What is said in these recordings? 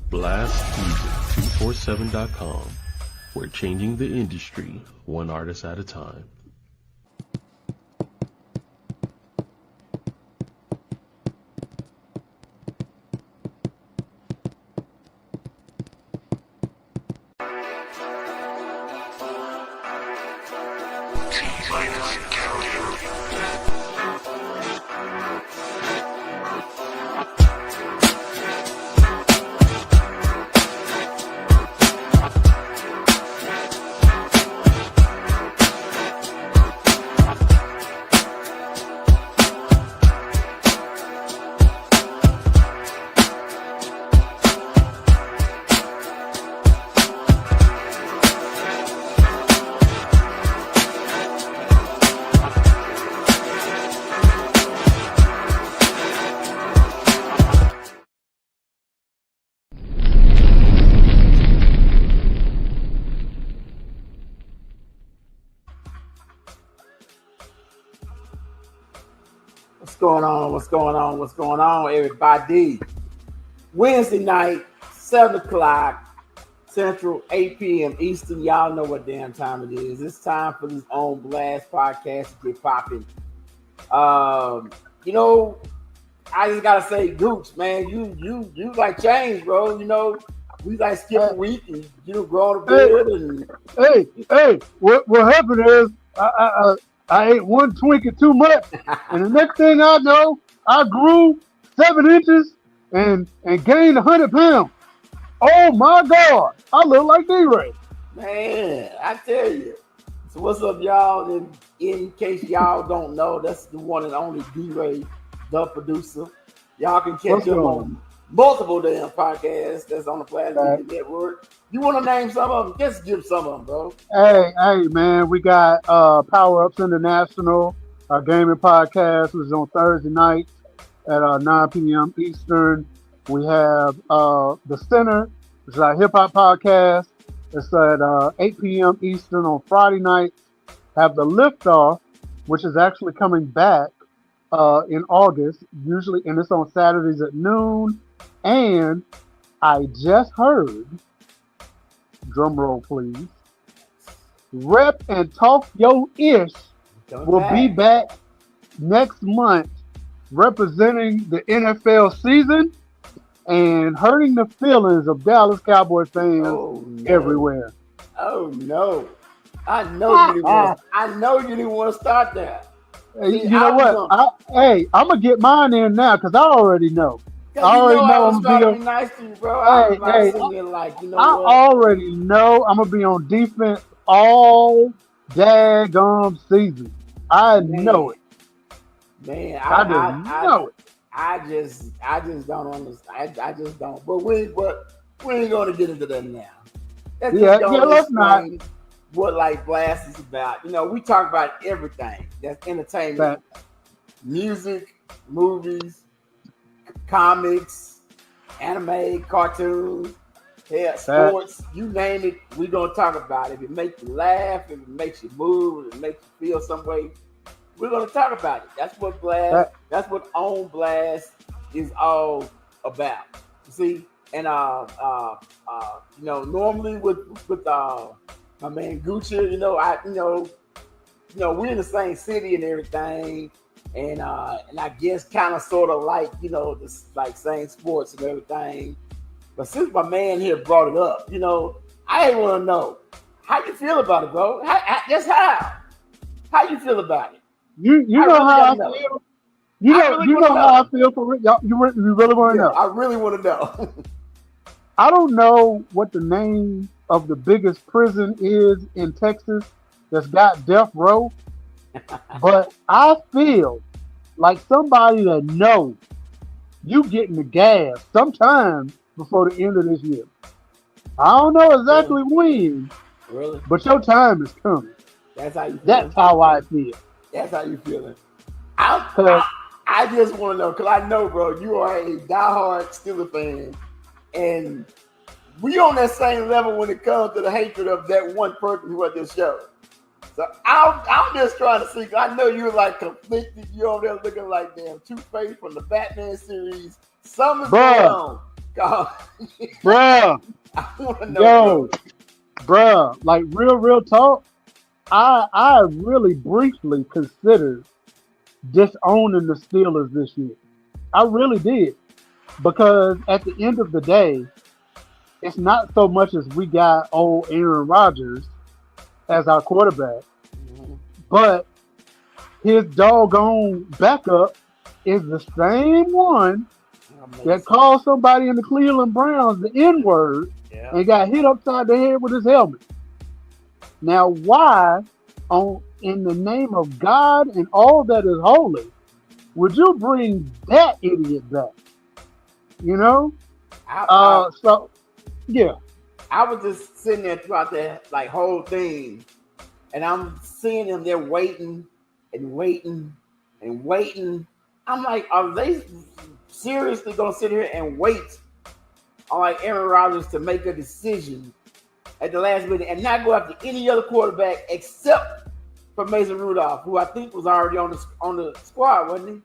BlastMusic247.com. We're changing the industry one artist at a time. What's going on, everybody? Wednesday night, 7 o'clock Central, 8 p.m. Eastern. Y'all know what damn time it is. It's time for this On Blast podcast to get popping. I just gotta say, Gooch, man, you like change, bro. We like skip a week and go to bed and what happened is I ate one Twinkie too much, and the next thing I know, I grew 7 inches and gained 100 pounds. Oh my God, I look like D-Ray. Man, I tell you. So what's up, y'all? And in case y'all don't know, that's the one and only D-Ray, the producer. Y'all can catch him on multiple damn podcasts that's on the Platform Network. You want to name some of them? Just give some of them, bro. Hey, man, we got Power Ups International, our gaming podcast, which is on Thursday nights at 9 p.m. Eastern. We have The Center, which is our hip-hop podcast. It's at 8 p.m. Eastern on Friday nights. Have The Liftoff, which is actually coming back in August, usually, and it's on Saturdays at noon. And I just heard, drum roll please, Rep and Talk Yo Ish will be back next month representing the NFL season and hurting the feelings of Dallas Cowboys fans everywhere. Oh no. I know you didn't want to start that. Hey, you know what? I'm gonna get mine in now because I already know. I already know I'm gonna be nice to you, bro. I already know I'm gonna be on defense all daggone season. I know it. Man, I know it. I just don't understand. I just don't. But we ain't gonna get into that now. Let's not. What like Blast is about. We talk about everything that's entertainment, music, movies, comics, anime, cartoons, sports, you name it, we're going to talk about it. If it makes you laugh, if it makes you move, if it makes you feel some way, we're going to talk about it. That's what that's what On Blast is all about. You see? And, normally with my man Gucci, we're in the same city and everything. And I guess kind of sort of like, like same sports and everything. But since my man here brought it up, I want to know how you feel about it, bro. How you feel about it? You know how I feel. You know how I feel for it. You really want to know? I really want to know. I don't know what the name of the biggest prison is in Texas that's got death row. But I feel like somebody that knows you getting the gas sometime before the end of this year. I don't know exactly when, but your time is coming. That's how you feel. That's how I feel. That's how you feeling. I just want to know, because I know, bro, you are a diehard Steelers fan, and we on that same level when it comes to the hatred of that one person who had this show. So I'm just trying to see. I know you're like conflicted. You're over there looking like damn Two-Face from the Batman series. Something's going on. Bruh. I want to know. Bruh. Like real talk. I really briefly considered disowning the Steelers this year. I really did. Because at the end of the day, it's not so much as we got old Aaron Rodgers as our quarterback, but his doggone backup is the same one that called somebody in the Cleveland Browns the N-word and got hit upside the head with his helmet. Now, why, in the name of God and all that is holy, would you bring that idiot back? You know? So, yeah. I was just sitting there throughout that like whole thing, and I'm seeing them there waiting and waiting and waiting. I'm like, are they seriously gonna sit here and wait on like Aaron Rodgers to make a decision at the last minute and not go after any other quarterback except for Mason Rudolph, who I think was already on the squad, wasn't he?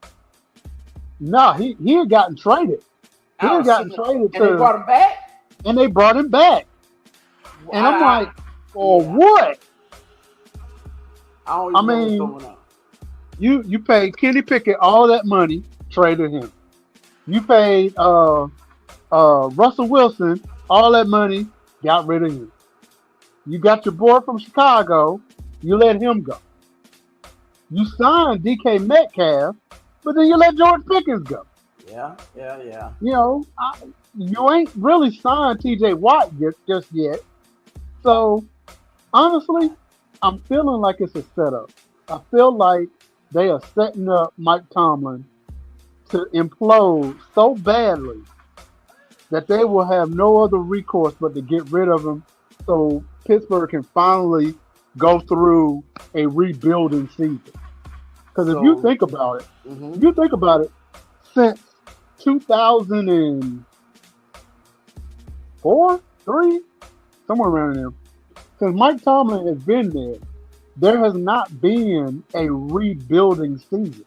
No, he had gotten traded. He had gotten traded, and they brought him back. And they brought him back, and I'm like, what? I mean, know what's going on. You paid Kenny Pickett all that money, traded him. You paid Russell Wilson all that money, got rid of him. You got your boy from Chicago, you let him go. You signed DK Metcalf, but then you let George Pickens go. Yeah. You know, you ain't really signed TJ Watt just yet. So, honestly, I'm feeling like it's a setup. I feel like they are setting up Mike Tomlin to implode so badly that they will have no other recourse but to get rid of him so Pittsburgh can finally go through a rebuilding season. Because if you think about it, since 2004, 3, somewhere around there, since Mike Tomlin has been there has not been a rebuilding season.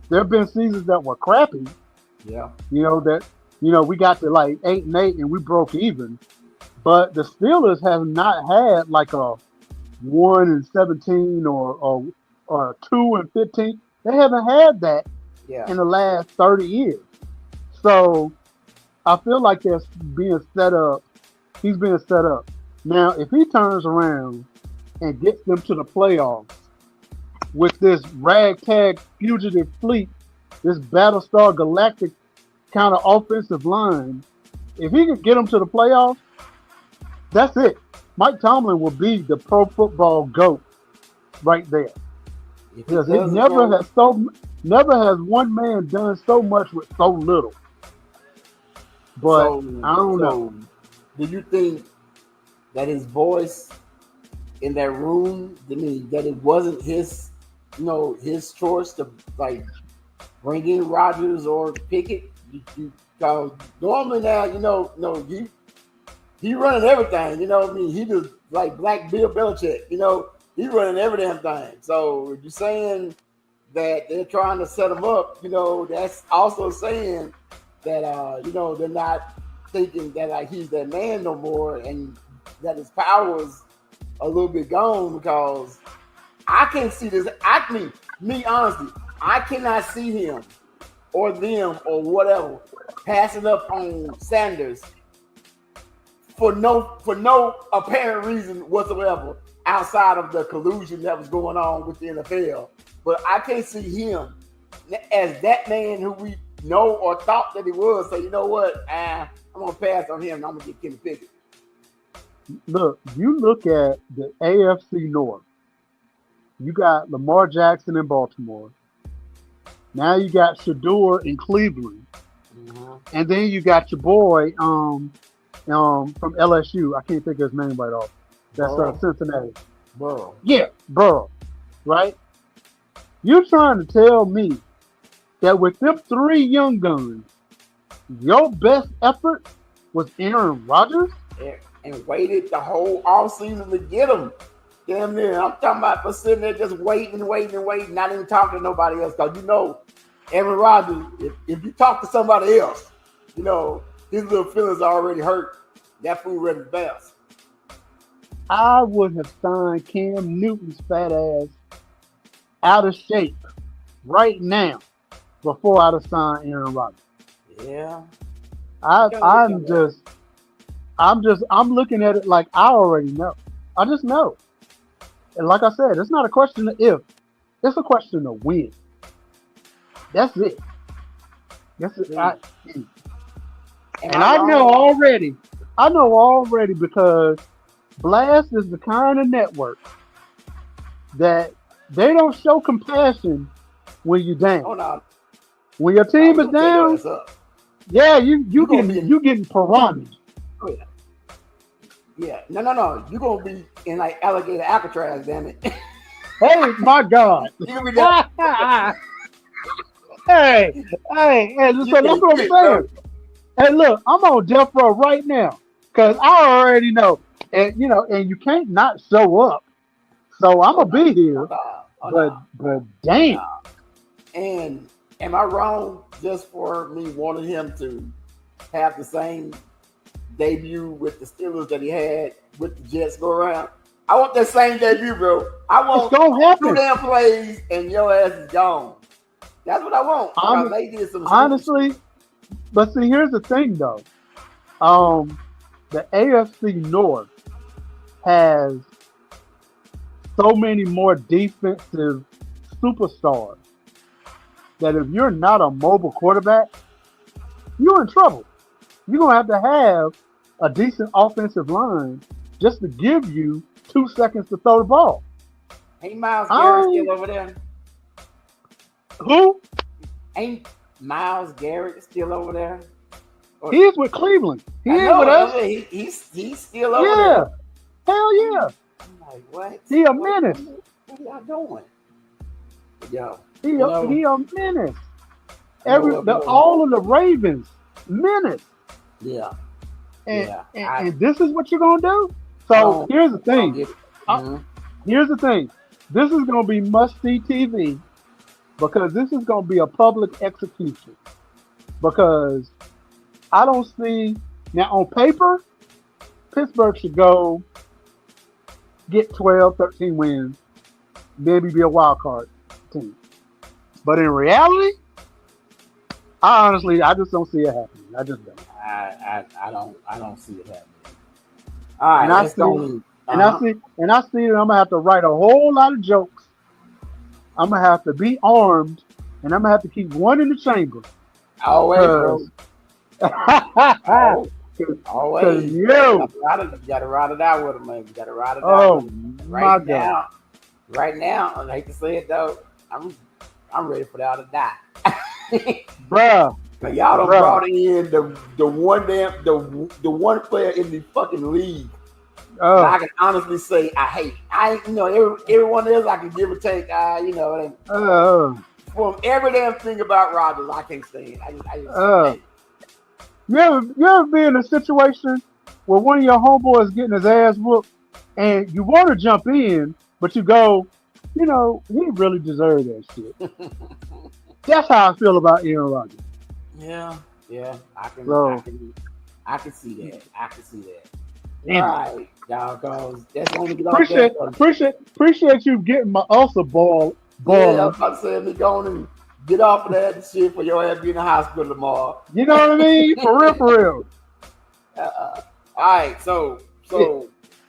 There have been seasons that were crappy. Yeah. We got to like 8-8 and we broke even. But the Steelers have not had like a 1-17 or 2-15. They haven't had that in the last 30 years. So I feel like that's being set up. He's being set up. Now, if he turns around and gets them to the playoffs with this ragtag fugitive fleet, this Battlestar Galactic kind of offensive line, if he could get them to the playoffs, that's it. Mike Tomlin will be the pro football GOAT right there. Because never has one man done so much with so little. But I don't know. Do you think that his voice in that room, that it wasn't his, his choice to like bring in Rodgers or Pickett? Because normally now, he running everything. He just like Black Bill Belichick. He running every damn thing. So you're saying that they're trying to set him up. That's also saying that they're not thinking that like he's that man no more, and that his power is a little bit gone, because I can't see this. Me honestly, I cannot see him or them or whatever passing up on Sanders for no apparent reason whatsoever outside of the collusion that was going on with the NFL. But I can't see him as that man who we know or thought that he was. So you know what? I'm gonna pass on him and I'm gonna get Kenny Pickett. Look, you look at the AFC North. You got Lamar Jackson in Baltimore. Now you got Shador in Cleveland. And then you got your boy from LSU. I can't think of his name right off. That's Cincinnati. Burrow. Yeah, Burrow. Right? You're trying to tell me that with them 3 young guns, your best effort was Aaron Rodgers? And waited the whole offseason to get him. Damn near. I'm talking about for sitting there just waiting, not even talking to nobody else. Because Aaron Rodgers, if you talk to somebody else, his little feelings already hurt. That fool ready to bounce. I would have signed Cam Newton's fat ass out of shape right now before I'd have signed Aaron Rodgers. Yeah. I'm looking at it like I already know. I just know. And like I said, it's not a question of if, it's a question of when. That's it. That's it. I know already because Blast is the kind of network that they don't show compassion when you're down. Oh, no. When your team is down, yeah, you getting piranha. Oh, yeah. No. You're gonna be in like alligator Alcatraz, damn it. Hey, my God. Hey, so that's what I'm saying. Hey, look, I'm on death row right now because I already know, and you can't not show up. So I'm gonna be here. But damn. And am I wrong just for me wanting him to have the same debut with the Steelers that he had with the Jets go around? I want that same debut, bro. I want 2 damn plays and your ass is gone. That's what I want. Honestly, but see, here's the thing though. The AFC North has so many more defensive superstars that if you're not a mobile quarterback, you're in trouble. You're going to have a decent offensive line just to give you 2 seconds to throw the ball. Ain't Myles Garrett still over there? Who? Ain't Myles Garrett still over there? He's with Cleveland. He ain't with us. He's still over there. Hell yeah. I'm like, what? He a menace. What y'all doing? Yo. He a menace. All of the Ravens, menace. Yeah. And this is what you're gonna do. So here's the thing. Here's the thing. This is gonna be must-see TV because this is gonna be a public execution. Because I don't see now on paper, Pittsburgh should go get 12, 13 wins, maybe be a wild card team. But in reality, I just don't see it happening. I just don't. I don't see it happening. All right, I see that I'm gonna have to write a whole lot of jokes. I'm gonna have to be armed, and I'm gonna have to keep one in the chamber. Always, bro. Always. You gotta ride it out with him, man. You gotta ride it out. Oh my God. Right now, I hate to say it though, I'm ready for y'all to die. Bruh. Now, y'all done brought in the one player in the fucking league. I can honestly say I hate. Everyone else I can give or take. From every damn thing about Rodgers, I can't stand. I just you ever been in a situation where one of your homeboys getting his ass whooped and you want to jump in, but you go, he really deserved that shit. That's how I feel about Aaron Rodgers. Yeah, I can see that. Damn. All right, y'all, cause that's only get off appreciate you getting my ulcer ball. Yeah, I was about to say, me going and get off of that shit for your ass being in the hospital tomorrow. You know what I mean? For real. All right, so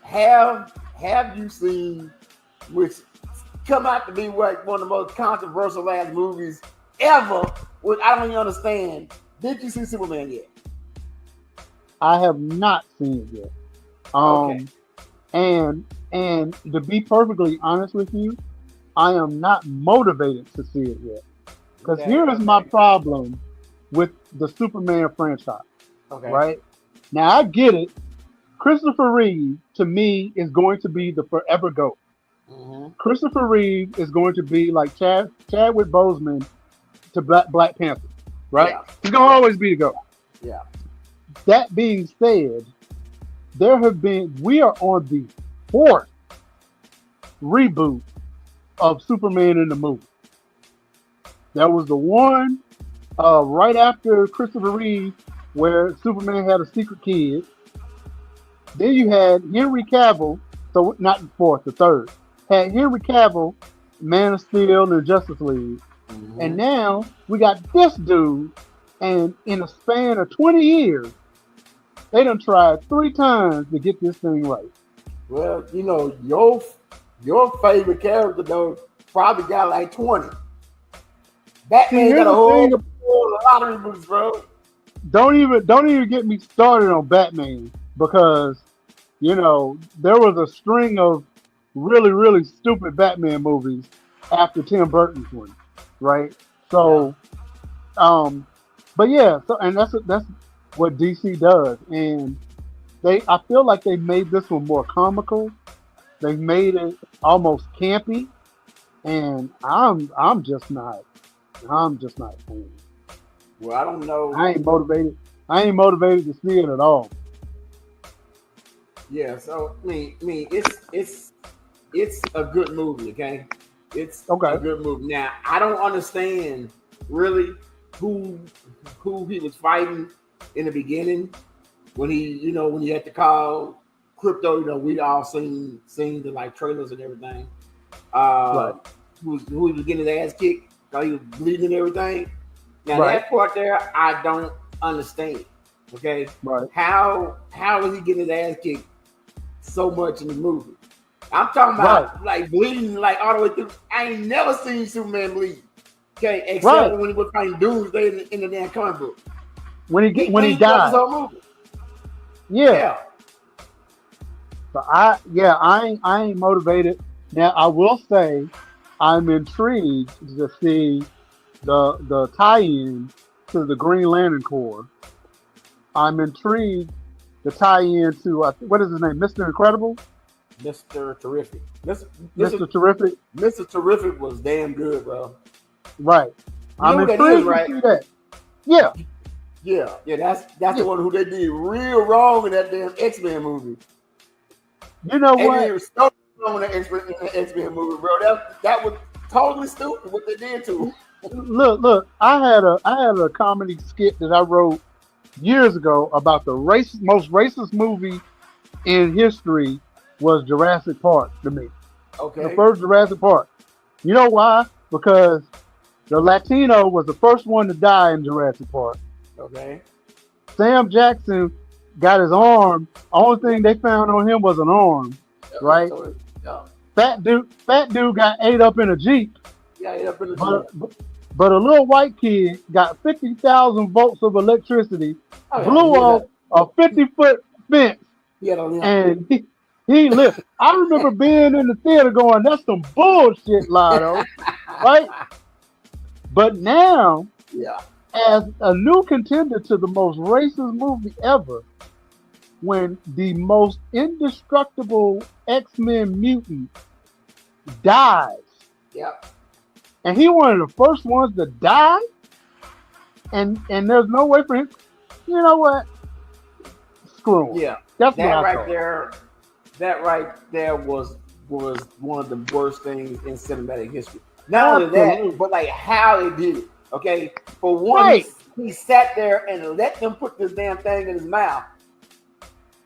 have you seen, which come out to be like one of the most controversial ass movies ever, which I don't even understand. Did you see Superman yet? I have not seen it yet. Okay. And to be perfectly honest with you, I am not motivated to see it yet. Because here is my problem with the Superman franchise. Okay. Right? Now I get it. Christopher Reeve, to me, is going to be the forever GOAT. Mm-hmm. Christopher Reeve is going to be like Chadwick Boseman to Black Panther. Right? Yeah. He's going to always be the GOAT. Yeah. That being said, we are on the 4th reboot of Superman in the movie. That was the one right after Christopher Reeve where Superman had a secret kid. Then you had Henry Cavill, so not the fourth, the third. Had Henry Cavill, Man of Steel, and Justice League. Mm-hmm. And now we got this dude, and in a span of 20 years, they done tried 3 times to get this thing right. Well, you know, your favorite character though probably got like 20. Batman got a whole lottery books, bro. Don't even get me started on Batman, because you know there was a string of really, really stupid Batman movies after Tim Burton's one, right? So, but yeah, so and that's what DC does, and I feel like they made this one more comical. They made it almost campy, and I'm just not a fan. Well, I don't know. I ain't motivated to see it at all. Yeah, so I mean, it's a good movie, okay? It's okay. A good movie. Now, I don't understand really who he was fighting in the beginning when he had to call Crypto. You know, we all seen the like trailers and everything. Right. Who he was getting his ass kicked, how he was bleeding and everything. Now right. that part there, I don't understand. Okay, right? How is he getting his ass kicked so much in the movie? I'm talking about like bleeding like all the way through. I ain't never seen Superman bleed. Okay, except when he was fighting Doomsday in the damn comic book. When he died. Yeah. So I ain't motivated. Now I will say I'm intrigued to see the tie-in to the Green Lantern Corps. I'm intrigued to tie in to what is his name, Mr. Incredible. Mr. Terrific. Mr. Terrific. Mr. Terrific was damn good, bro. Right. I'm intrigued to see that. Yeah. Yeah. That's the one who they did real wrong in that damn X-Men movie. You know what? They were so wrong in the X-Men movie, bro. That was totally stupid what they did to him. Look. I had a comedy skit that I wrote years ago about the most racist movie in history was Jurassic Park to me. Okay. The first Jurassic Park. You know why? Because the Latino was the first one to die in Jurassic Park. Okay. Sam Jackson got his arm. Only thing they found on him was an arm. Right? Fat dude got ate up in a Jeep. Yeah, ate up in a Jeep. But a little white kid got 50,000 volts of electricity, blew off a 50-foot fence, and he lived. I remember being in the theater going, "That's some bullshit, Lotto," right? But now, as a new contender to the most racist movie ever, when the most indestructible X-Men mutant dies. Yep. And he one of the first ones to die, and there's no way for him. You know what? Screw him. Yeah, that's that what I right thought. there. That right there was one of the worst things in cinematic history. Not only that, but like how they did it. Okay, for one, he sat there and let them put this damn thing in his mouth,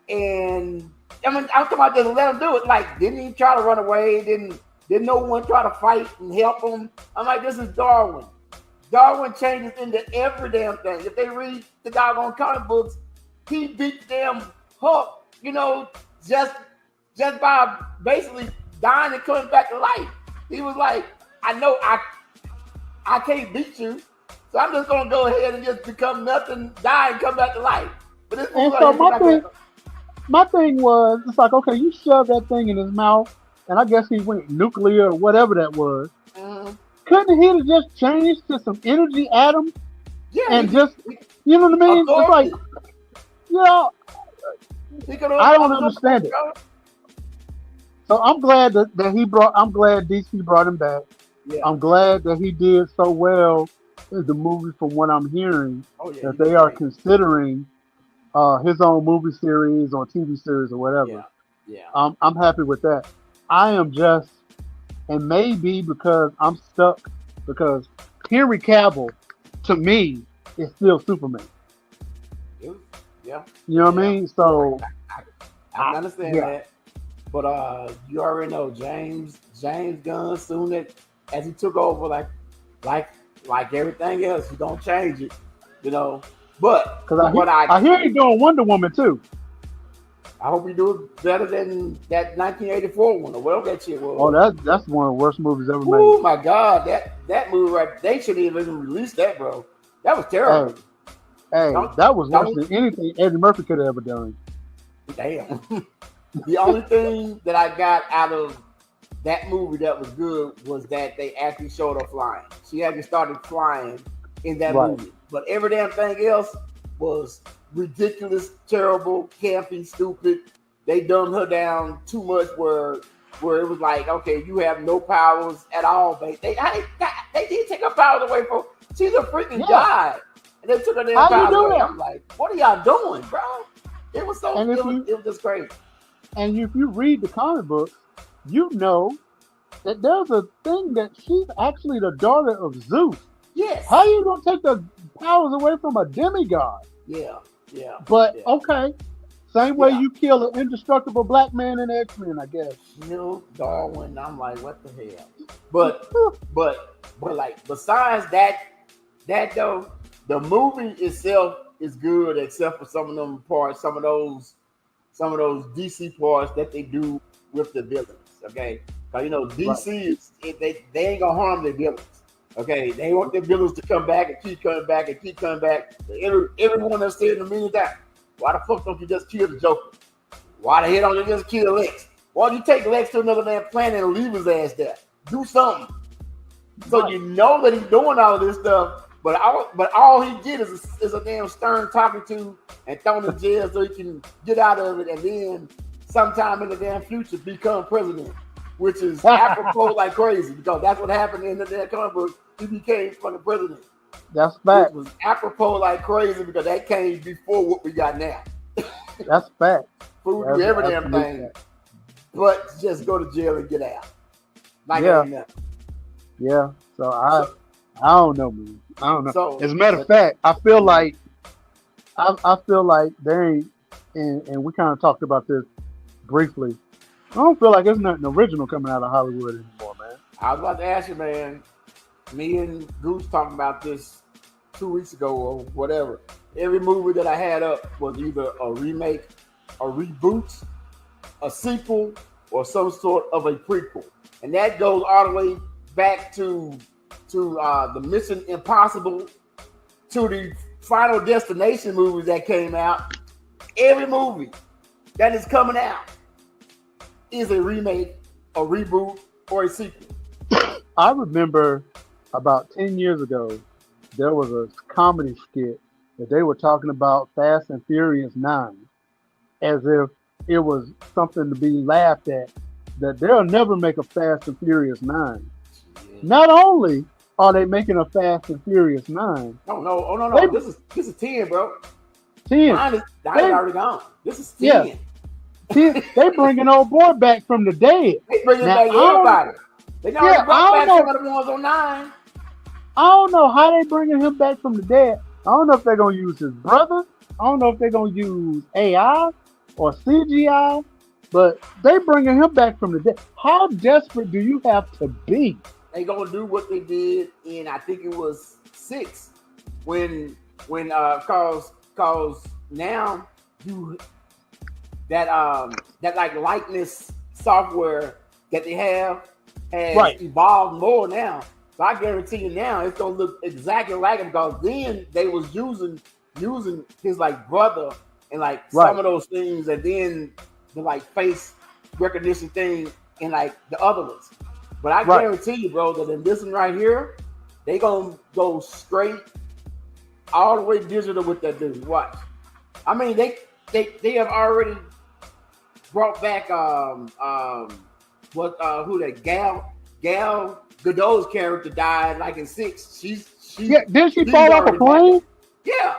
and I mean, I'm talking about just let him do it. Like, didn't he try to run away? Didn't no one try to fight and help him? I'm like, this is Darwin. Darwin changes into every damn thing. If they read the doggone comic books, he beat the damn Hulk, just by basically dying and coming back to life. He was like, I know I can't beat you, so I'm just gonna go ahead and just become nothing, die and come back to life. But this and so my thing was, it's like, okay, you shoved that thing in his mouth, and I guess he went nuclear or whatever that was. Mm-hmm. Couldn't he have just changed to some energy atoms? Yeah, and you know what I mean? It's like, I don't understand it. So I'm glad that I'm glad DC brought him back. Yeah. I'm glad that he did so well in the movie, from what I'm hearing, that they are considering his own movie series or TV series or whatever. Yeah. I'm happy with that. I am just, and maybe because I'm stuck, because Henry Cavill, to me, is still Superman. Yeah. You know what I mean? So I understand that. But you already know James Gunn soon as he took over, like everything else, he don't change it, you know. But because I hear he's doing Wonder Woman too. I hope he do it better than that 1984 one or whatever that shit was. Oh, that's one of the worst movies ever made. Oh my God, that movie right? They shouldn't even release that, bro. That was terrible. Hey, that was worse than anything Eddie Murphy could have ever done. Damn. The only thing that I got out of that movie that was good was that they actually showed her flying. She actually started flying in that movie. But every damn thing else was ridiculous, terrible, campy, stupid. They dumbed her down too much where it was like, okay, you have no powers at all, babe. They did take her powers away from her. She's a freaking god. And they took her damn powers away. I'm like, what are y'all doing, bro? It was so it was just crazy. And if you read the comic books, you know that there's a thing that she's actually the daughter of Zeus. Yes. How you gonna take the powers away from a demigod? Yeah. But okay, same way you kill an indestructible black man in X-Men, I guess. Darwin. I'm like, what the hell? But like besides that though, the movie itself is good except for some of them parts, some of those DC parts that they do with the villains. Okay, because DC is they ain't gonna harm their villains. Okay, they want their villains to come back and keep coming back and keep coming back. Everyone has said a million times, why the fuck don't you just kill the Joker? Why the hell don't you just kill Lex? Why don't you take Lex to another damn planet and leave his ass there? Do something. So you know that he's doing all of this stuff, but all he did is a damn Stern talking to and thrown in jail so he can get out of it and then sometime in the damn future become president, which is apropos like crazy because that's what happened in the damn comic book. He became fucking president. That's fact. It was apropos like crazy because that came before what we got now. That's fact. Food do every damn thing, but just go to jail and get out. Yeah. So I don't know, man. I don't know. So, as a matter of fact, I feel like there ain't, and we kind of talked about this briefly. I don't feel like there's nothing original coming out of Hollywood anymore, man. I was about to ask you, man. Me and Goose talking about this 2 weeks ago or whatever. Every movie that I had up was either a remake, a reboot, a sequel, or some sort of a prequel. And that goes all the way back to the Mission Impossible, to the Final Destination movies that came out. Every movie that is coming out is a remake, a reboot, or a sequel. I remember about 10 years ago, there was a comedy skit that they were talking about Fast and Furious 9 as if it was something to be laughed at, that they'll never make a Fast and Furious 9. Not only are they making a Fast and Furious 9. No. This is 10, bro. 10. Mine is already gone. This is 10. Yeah. 10. They bringing old boy back from the dead. They bringing back everybody. They already brought back some of the ones on 9. I don't know how they bringing him back from the dead. I don't know if they're going to use his brother. I don't know if they're going to use AI or CGI, but they bringing him back from the dead. How desperate do you have to be? They gonna do what they did in, I think it was 6, when cause now you that like likeness software that they have has evolved more now. So I guarantee you now it's gonna look exactly like him because then they was using his like brother and like some of those things, and then the like face recognition thing and like the other ones. But I guarantee you, bro, that in this one right here, they gonna go straight all the way digital with that dude. Watch. I mean, they have already brought back Gal Gadot's character died like in 6. Didn't she fall off a plane? Yeah.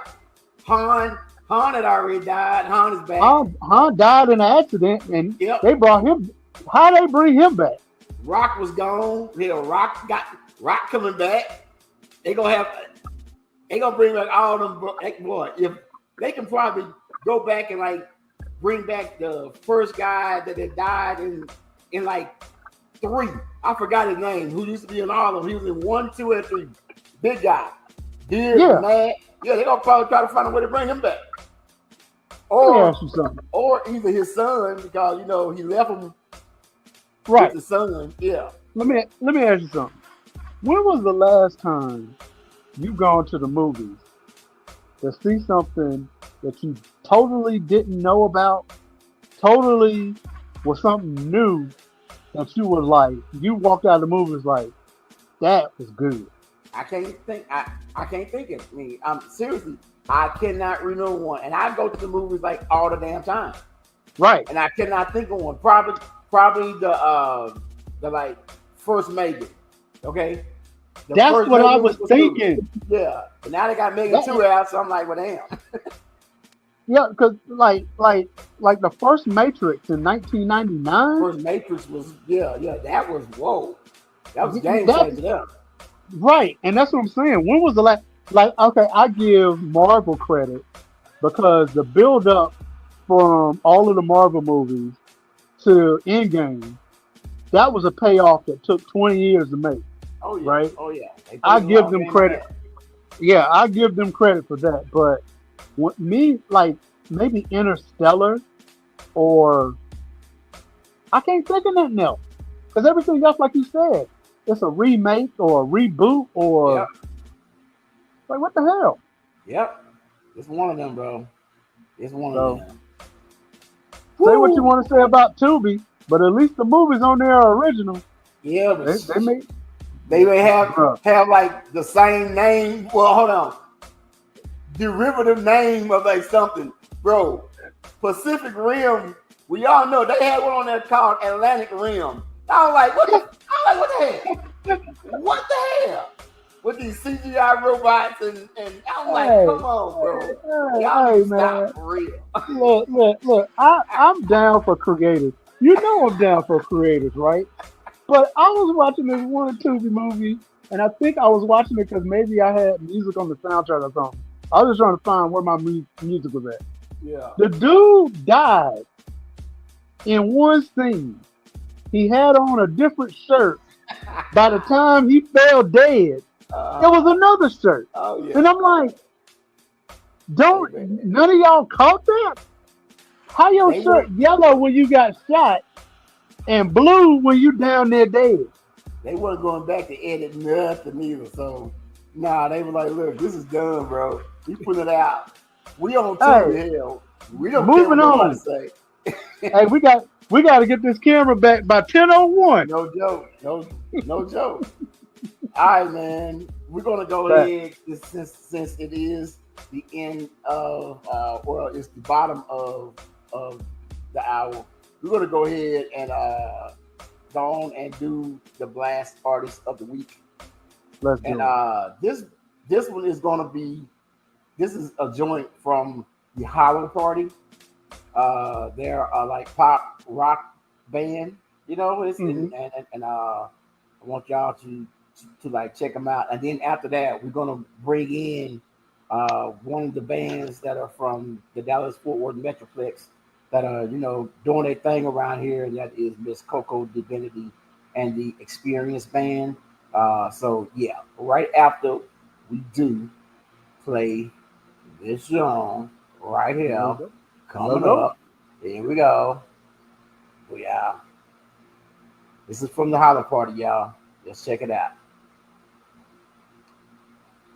Han had already died. Han is back. Han died in an accident, and they brought him. How they bring him back? Rock was gone. Rock coming back. They gonna bring back all them. Boy, if they can probably go back and like bring back the first guy that had died in like 3. I forgot his name. Who used to be in all of them? He was in 1, 2, and 3. Big guy, beard, mad. Yeah, they're gonna probably try to find a way to bring him back. Or either his son, because you know he left him with the son. Yeah. Let me ask you something. When was the last time you gone to the movies to see something that you totally didn't know about, totally was something new that you were like, you walked out of the movies like, that was good? I can't think. I can't think of. I mean, seriously, I cannot remember one. And I go to the movies like all the damn time. Right. And I cannot think of one. Probably the like first Megan. Okay. That's what I was thinking. Good. Yeah. But now they got Megan 2 out, so I'm like, well, damn. Yeah, because like the first Matrix in 1999. First Matrix was that was whoa. That was game changer. Right, and that's what I'm saying. When was the last? Like, okay, I give Marvel credit because the build up from all of the Marvel movies to Endgame, that was a payoff that took 20 years to make. Oh yeah. Right? Oh yeah. I give them credit. Yeah, I give them credit for that. But me, like maybe Interstellar, or I can't think of nothing else because everything else, like you said, it's a remake or a reboot or like what the hell? Yep, it's one of them, bro. It's one of them. Say what you want to say about Tubi, but at least the movies on there are original. Yeah, but they may have like the same name. Well, hold on, derivative name of like something, bro. Pacific Rim. We all know they had one on there called Atlantic Rim. I was like, what the hell? What the hell? With these CGI robots and I'm like, come on, bro. Y'all man. Stop for real. Look. I'm down for creators. You know I'm down for creators, right? But I was watching this one Tubi movie, and I think I was watching it because maybe I had music on the soundtrack or something. I was just trying to find where my music was at. Yeah. The dude died in one scene. He had on a different shirt. By the time he fell dead, there was another shirt. Oh, yeah. And I'm like, none of y'all caught that? How your shirt yellow when you got shot and blue when you down there dead? They weren't going back to edit nothing either. So, they were like, look, this is done, bro. We put it out. We on TV hell. We don't moving care what on. Say. Hey, we got to get this camera back by 10:01. No joke. No joke. All right, man. We're gonna go ahead since it is the end of it's the bottom of the hour. We're gonna go ahead and go on and do the Blast Artist of the Week. Let's do it. This one is gonna be. This is a joint from the Hollow Party. They're like pop rock band, you know. And I want y'all to like check them out. And then after that, we're gonna bring in one of the bands that are from the Dallas-Fort Worth Metroplex that are doing their thing around here, and that is Miss CoCo, Davinity, and the Experience Band. So yeah, right after we do play this song right here. Coming up. Here we go. Yeah. This is from the Hollow Party, y'all. Let's check it out.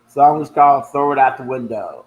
Song is called Throw It Out the Window.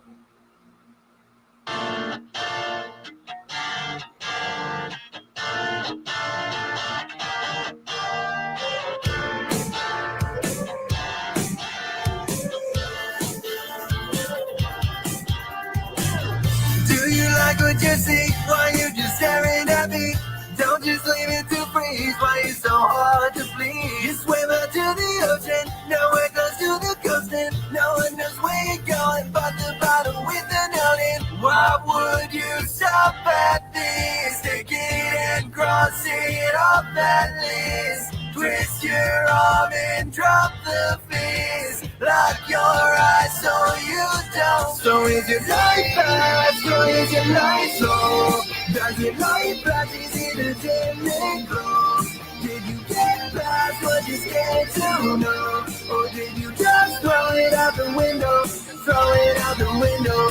What you see, why you just staring at me? Don't just leave it to freeze, why you so hard to please? You swim out to the ocean, nowhere close to the coast, and no one knows where you're going, but the bottle with the note in. Why would you stop at this? Take it and cross it off that list. Twist your arm and drop the fist. Lock your eyes so you don't. So is your life fast, is your light slow? Does your light flashes in a dim lit glow? Did you get past what you scared to know? Or did you just throw it out the window? Throw it out the window.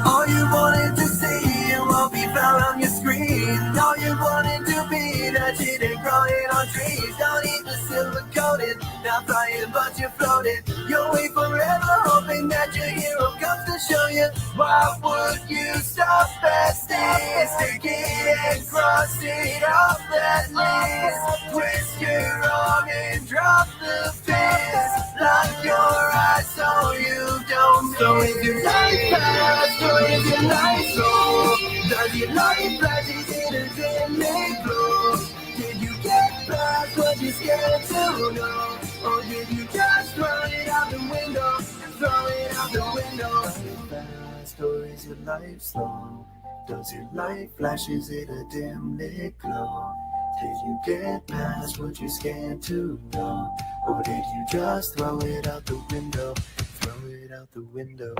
All you wanted to see won't be found on your screen. All you wanted to be, that shit ain't growing on trees. Don't eat the silver coated, not flying but you're floating. You'll wait forever hoping that your hero comes to show you. Why would you stop past this? Stick it and cross it off that list. Twist your arm and drop the fist. Lock your eyes so you don't miss. So if your life fast or if your life slow, does your life flashes in a dim lit glow? Did you get past what you're scared to know? Or did you just throw it out the window? Throw it out the window. Fast or is your life slow? Does your light flashes in a dim lit glow? Did you get past what you're scared to know? Or did you just throw it out the window? Throw it out the window.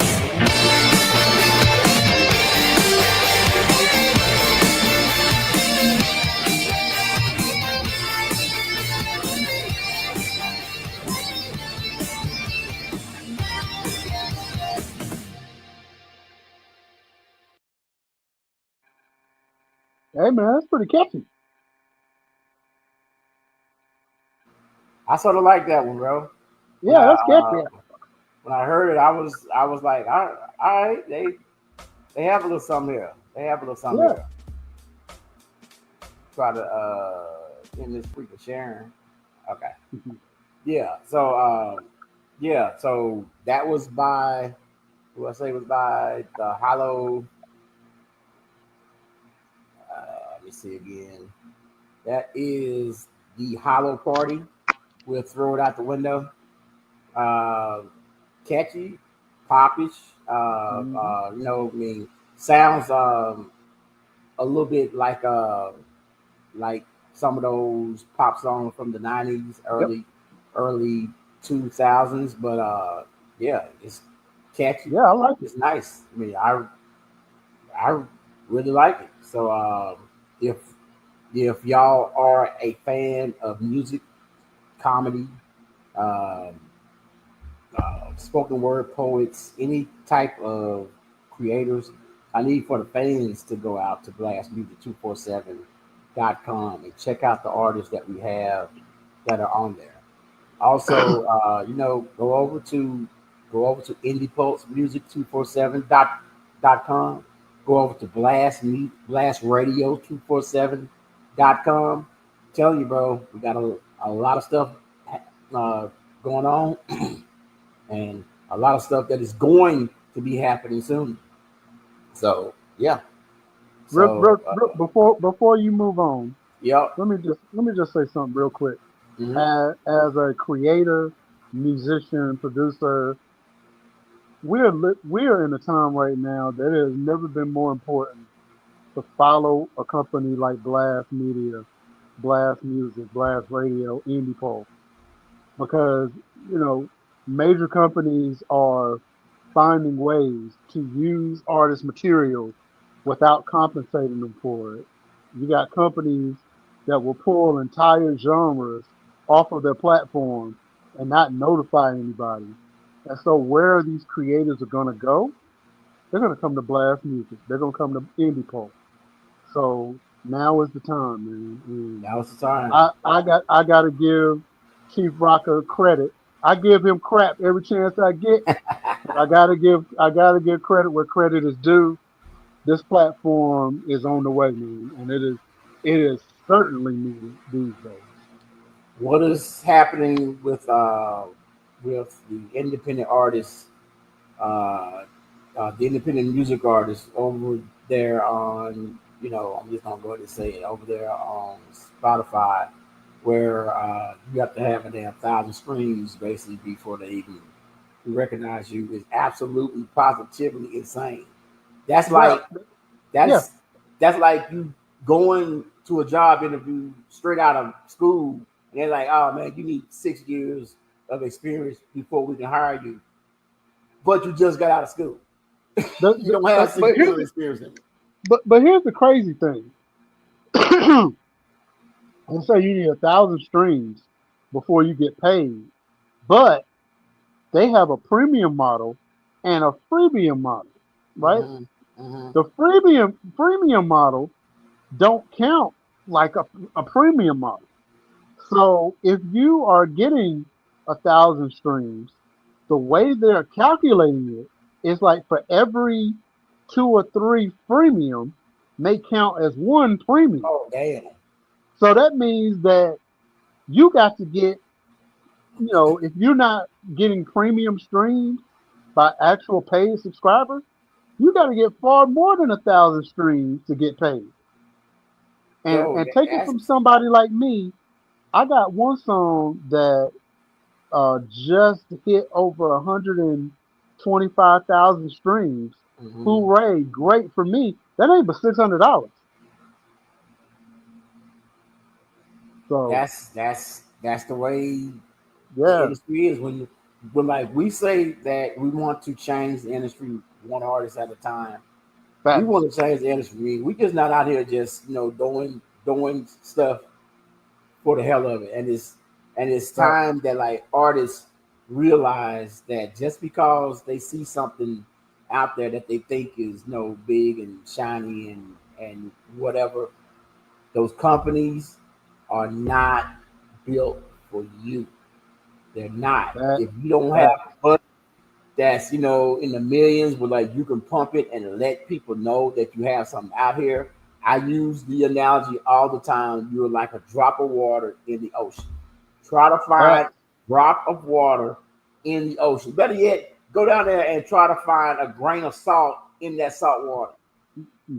Hey man, that's pretty catchy. I sort of like that one, bro. Yeah, that's catchy. When I heard it, I was like, all right, they have a little something here. They have a little something here. Try to end this freak of sharing. Okay. Yeah. So So that was by who I say was by the Hollow. Let me see again. That is the Hollow Party. We'll throw it out the window. Catchy, popish. Sounds a little bit like some of those pop songs from the 90s, early 2000s. But it's catchy. Yeah, I like it. It's nice. I mean, I really like it. So if y'all are a fan of music, comedy, spoken word poets, any type of creators, I need for the fans to go out to blastmusic247.com and check out the artists that we have that are on there. Also, go over to indiepulsemusic247.com. Go over to blastradio247.com. Tell you, bro, we got a lot of stuff going on and a lot of stuff that is going to be happening soon. So yeah. Before you move on, let me just say something real quick. Mm-hmm. As a creator, musician, producer, we're in a time right now that it has never been more important to follow a company like Blast Media, Blast Music, Blast Radio, Indie Pulse, because major companies are finding ways to use artist material without compensating them for it. You got companies that will pull entire genres off of their platform and not notify anybody. And so where these creators are going to go, they're going to come to Blast Music. They're going to come to Indie Pulse. So now is the time, man. Now is the time. I got to give Chief Rocker credit. I give him crap every chance I get. I gotta give credit where credit is due. This platform is on the way, man, and it is certainly needed these days. What is happening with the independent artists, the independent music artists over there on, I'm just gonna go ahead and say it, over there on Spotify, where you have to have a damn 1,000 streams basically before they even recognize you, is absolutely positively insane. That's like that's like you going to a job interview straight out of school And they're like, oh man, you need 6 years of experience before we can hire you. But you just got out of school. You don't have 6 years of experience in it. But here's the crazy thing. Let's say you need 1,000 streams before you get paid, but they have a premium model and a freemium model, right? The premium model don't count like a premium model. So if you are getting 1,000 streams, the way they're calculating it is like for every 2 or 3 freemium may count as 1 premium. Oh damn! So that means that you got to get, if you're not getting premium streams by actual paid subscribers, you got to get far more than 1,000 streams to get paid. And take it from somebody like me, I got one song that just hit over 125,000 streams. Hooray! Great for me. That ain't but $600. So that's the way the industry is. When like we say that we want to change the industry one artist at a time. We want to change the industry. We just not out here just doing stuff for the hell of it. And it's time that like artists realize that just because they see something out there that they think is big and shiny and whatever, those companies are not built for you. They're not. If you don't have money that's in the millions, where like you can pump it and let people know that you have something out here. I use the analogy all the time. You're like a drop of water in the ocean. Try to find a drop of water in the ocean. Better yet, go down there and try to find a grain of salt in that salt water.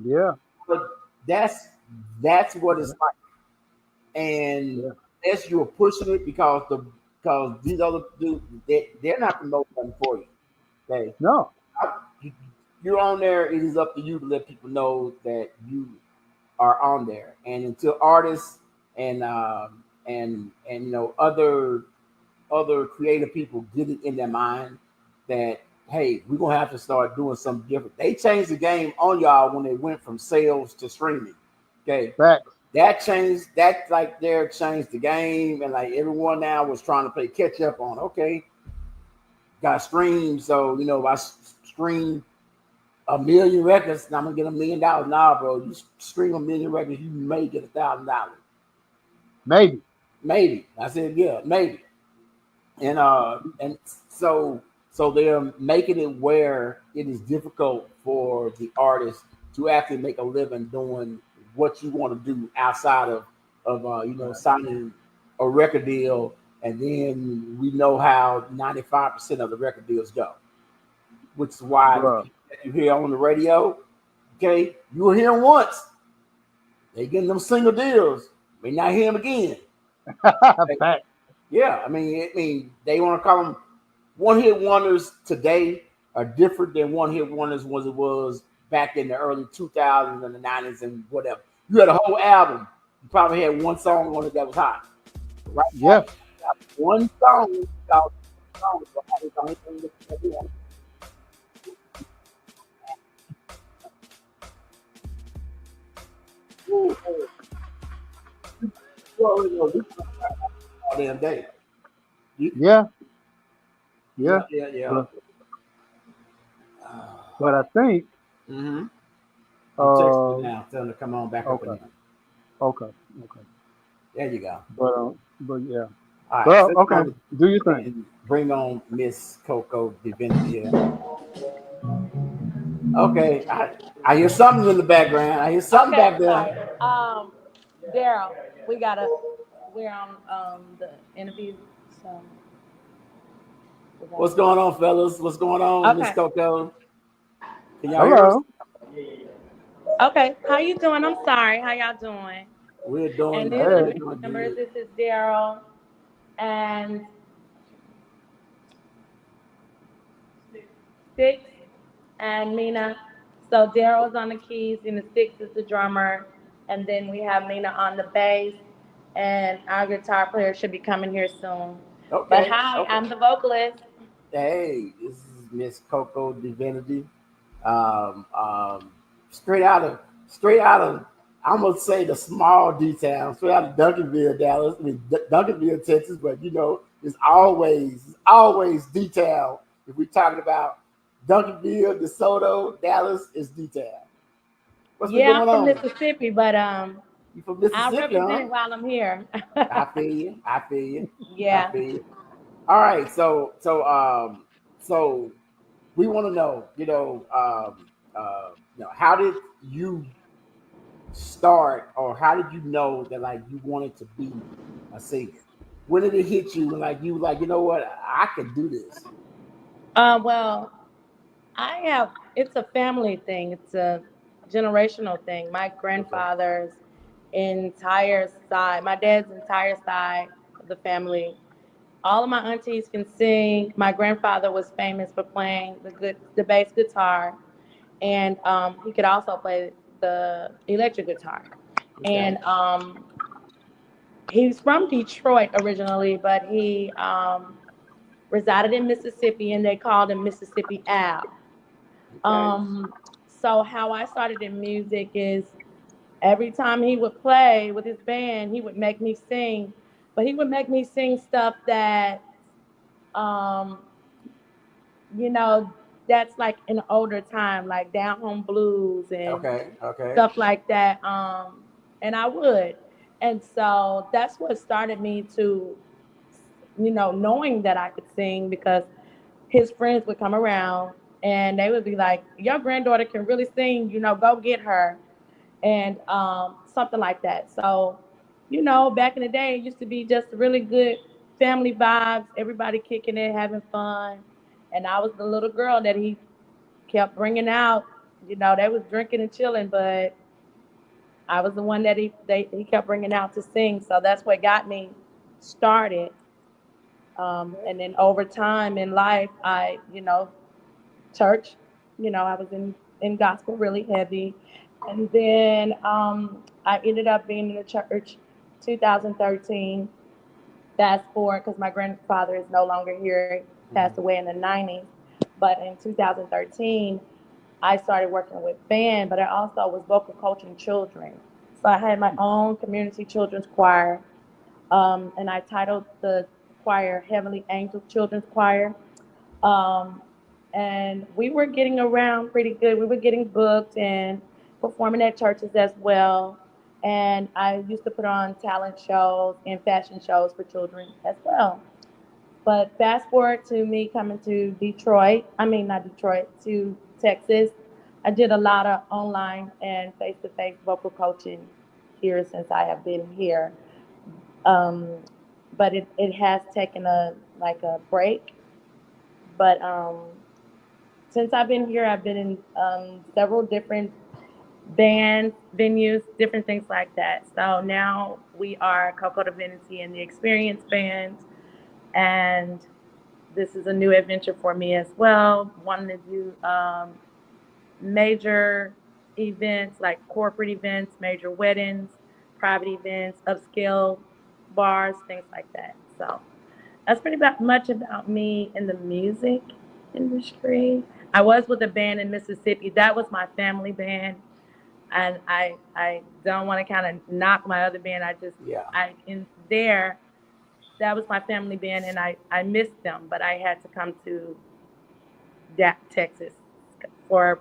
Yeah. But that's what it's like. And as you're pushing it because these other dudes, they're not promoting nothing for you. Okay? No. You're on there. It is up to you to let people know that you are on there. And until artists and other creative people get it in their mind that hey, we're gonna have to start doing something different. They changed the game on y'all when they went from sales to streaming. Okay. Facts. That changed changed the game, and like everyone now was trying to play catch up on. Okay, got streamed, so if I stream 1 million records, and I'm gonna get $1 million. Nah, bro, you stream 1 million records, you may get $1,000. Maybe. I said yeah, maybe. And so they're making it where it is difficult for the artist to actually make a living doing what you want to do outside of signing a record deal, and then we know how 95% of the record deals go, which is why you hear on the radio, okay, you will hear them once, they getting them single deals, may not hear them again. Yeah, I mean they want to call them one-hit wonders today are different than one-hit wonders was it was back in the early 2000s and the 90s and whatever. You had a whole album. You probably had one song on it that was hot. Right? Yeah. One song called song was the only thing that you want. All damn day. Yeah. But I think. I'm texting now, telling them to come on back up again. Okay. There you go. But yeah. All right, well, okay. Do your thing. Bring on Miss CoCo Davinity. Okay, I hear something in the background. I hear something back there. Daryl, we're on the interview. So. What's going on, fellas? What's going on, Miss CoCo? Can y'all hear us? Okay, how you doing? I'm sorry. How y'all doing? We're doing and good. Remember, this is Daryl and Six and Mina. So Daryl's on the keys and the Six is the drummer, and then we have Mina on the bass. and our guitar player should be coming here soon. But Okay, hi, okay. I'm the vocalist. Hey, this is Miss CoCo Divinity. Um, um, straight out of straight out of I'm gonna say the small D town, straight out of Duncanville, Dallas. I mean Duncanville, Texas, but it's always D town. If we're talking about Duncanville, DeSoto, Dallas, it's D town. What's been Yeah, I'm going from on? Mississippi, but You from I'll Mississippi, represent huh? it while I'm here. I feel you. I feel you. I Yeah. feel you. All right, so we want to know, how did you start, or how did you know that like you wanted to be a singer? When did it hit you? And like you were like, you know what, I could do this. Well, I have, it's a family thing, it's a generational thing. My Okay. grandfather's entire side, my dad's entire side of the family, all of my aunties can sing. My grandfather was famous for playing the bass guitar, and he could also play the electric guitar. Okay. And he's from Detroit originally, but he resided in Mississippi, and they called him Mississippi Al. Okay. So how I started in music is every time he would play with his band, he would make me sing, but he would make me sing stuff that, um, you know, that's like an older time, like down home blues and Okay. Okay. stuff like that. And I would. And so that's what started me to, knowing that I could sing, because his friends would come around and they would be like, your granddaughter can really sing, go get her. And something like that. So, back in the day, it used to be just really good family vibes, everybody kicking it, having fun. And I was the little girl that he kept bringing out. They was drinking and chilling, but I was the one that he kept bringing out to sing. So that's what got me started. And then over time in life, church, I was in gospel really heavy. And then I ended up being in the church 2013. Fast forward, because my grandfather is no longer here, passed away in the 90s. But in 2013, I started working with band, but I also was vocal coaching children. So I had my own community children's choir, and I titled the choir Heavenly Angels Children's Choir. Um, and we were getting around pretty good. We were getting booked and performing at churches as well. And I used to put on talent shows and fashion shows for children as well. But fast forward to me coming to Detroit, I mean, not Detroit, to Texas. I did a lot of online and face to face vocal coaching here since I have been here. Um, but it has taken a break. But since I've been here, I've been in several different bands, venues, different things like that. So now we are CoCo Divinity and the Experience Band, and this is a new adventure for me as well. Wanting to do major events like corporate events, major weddings, private events, upscale bars, things like that. So that's pretty much about me in the music industry. I was with a band in Mississippi. That was my family band, and I don't want to kind of knock my other band. Yeah. I in there, that was my family band, and I missed them, but I had to come to Texas for,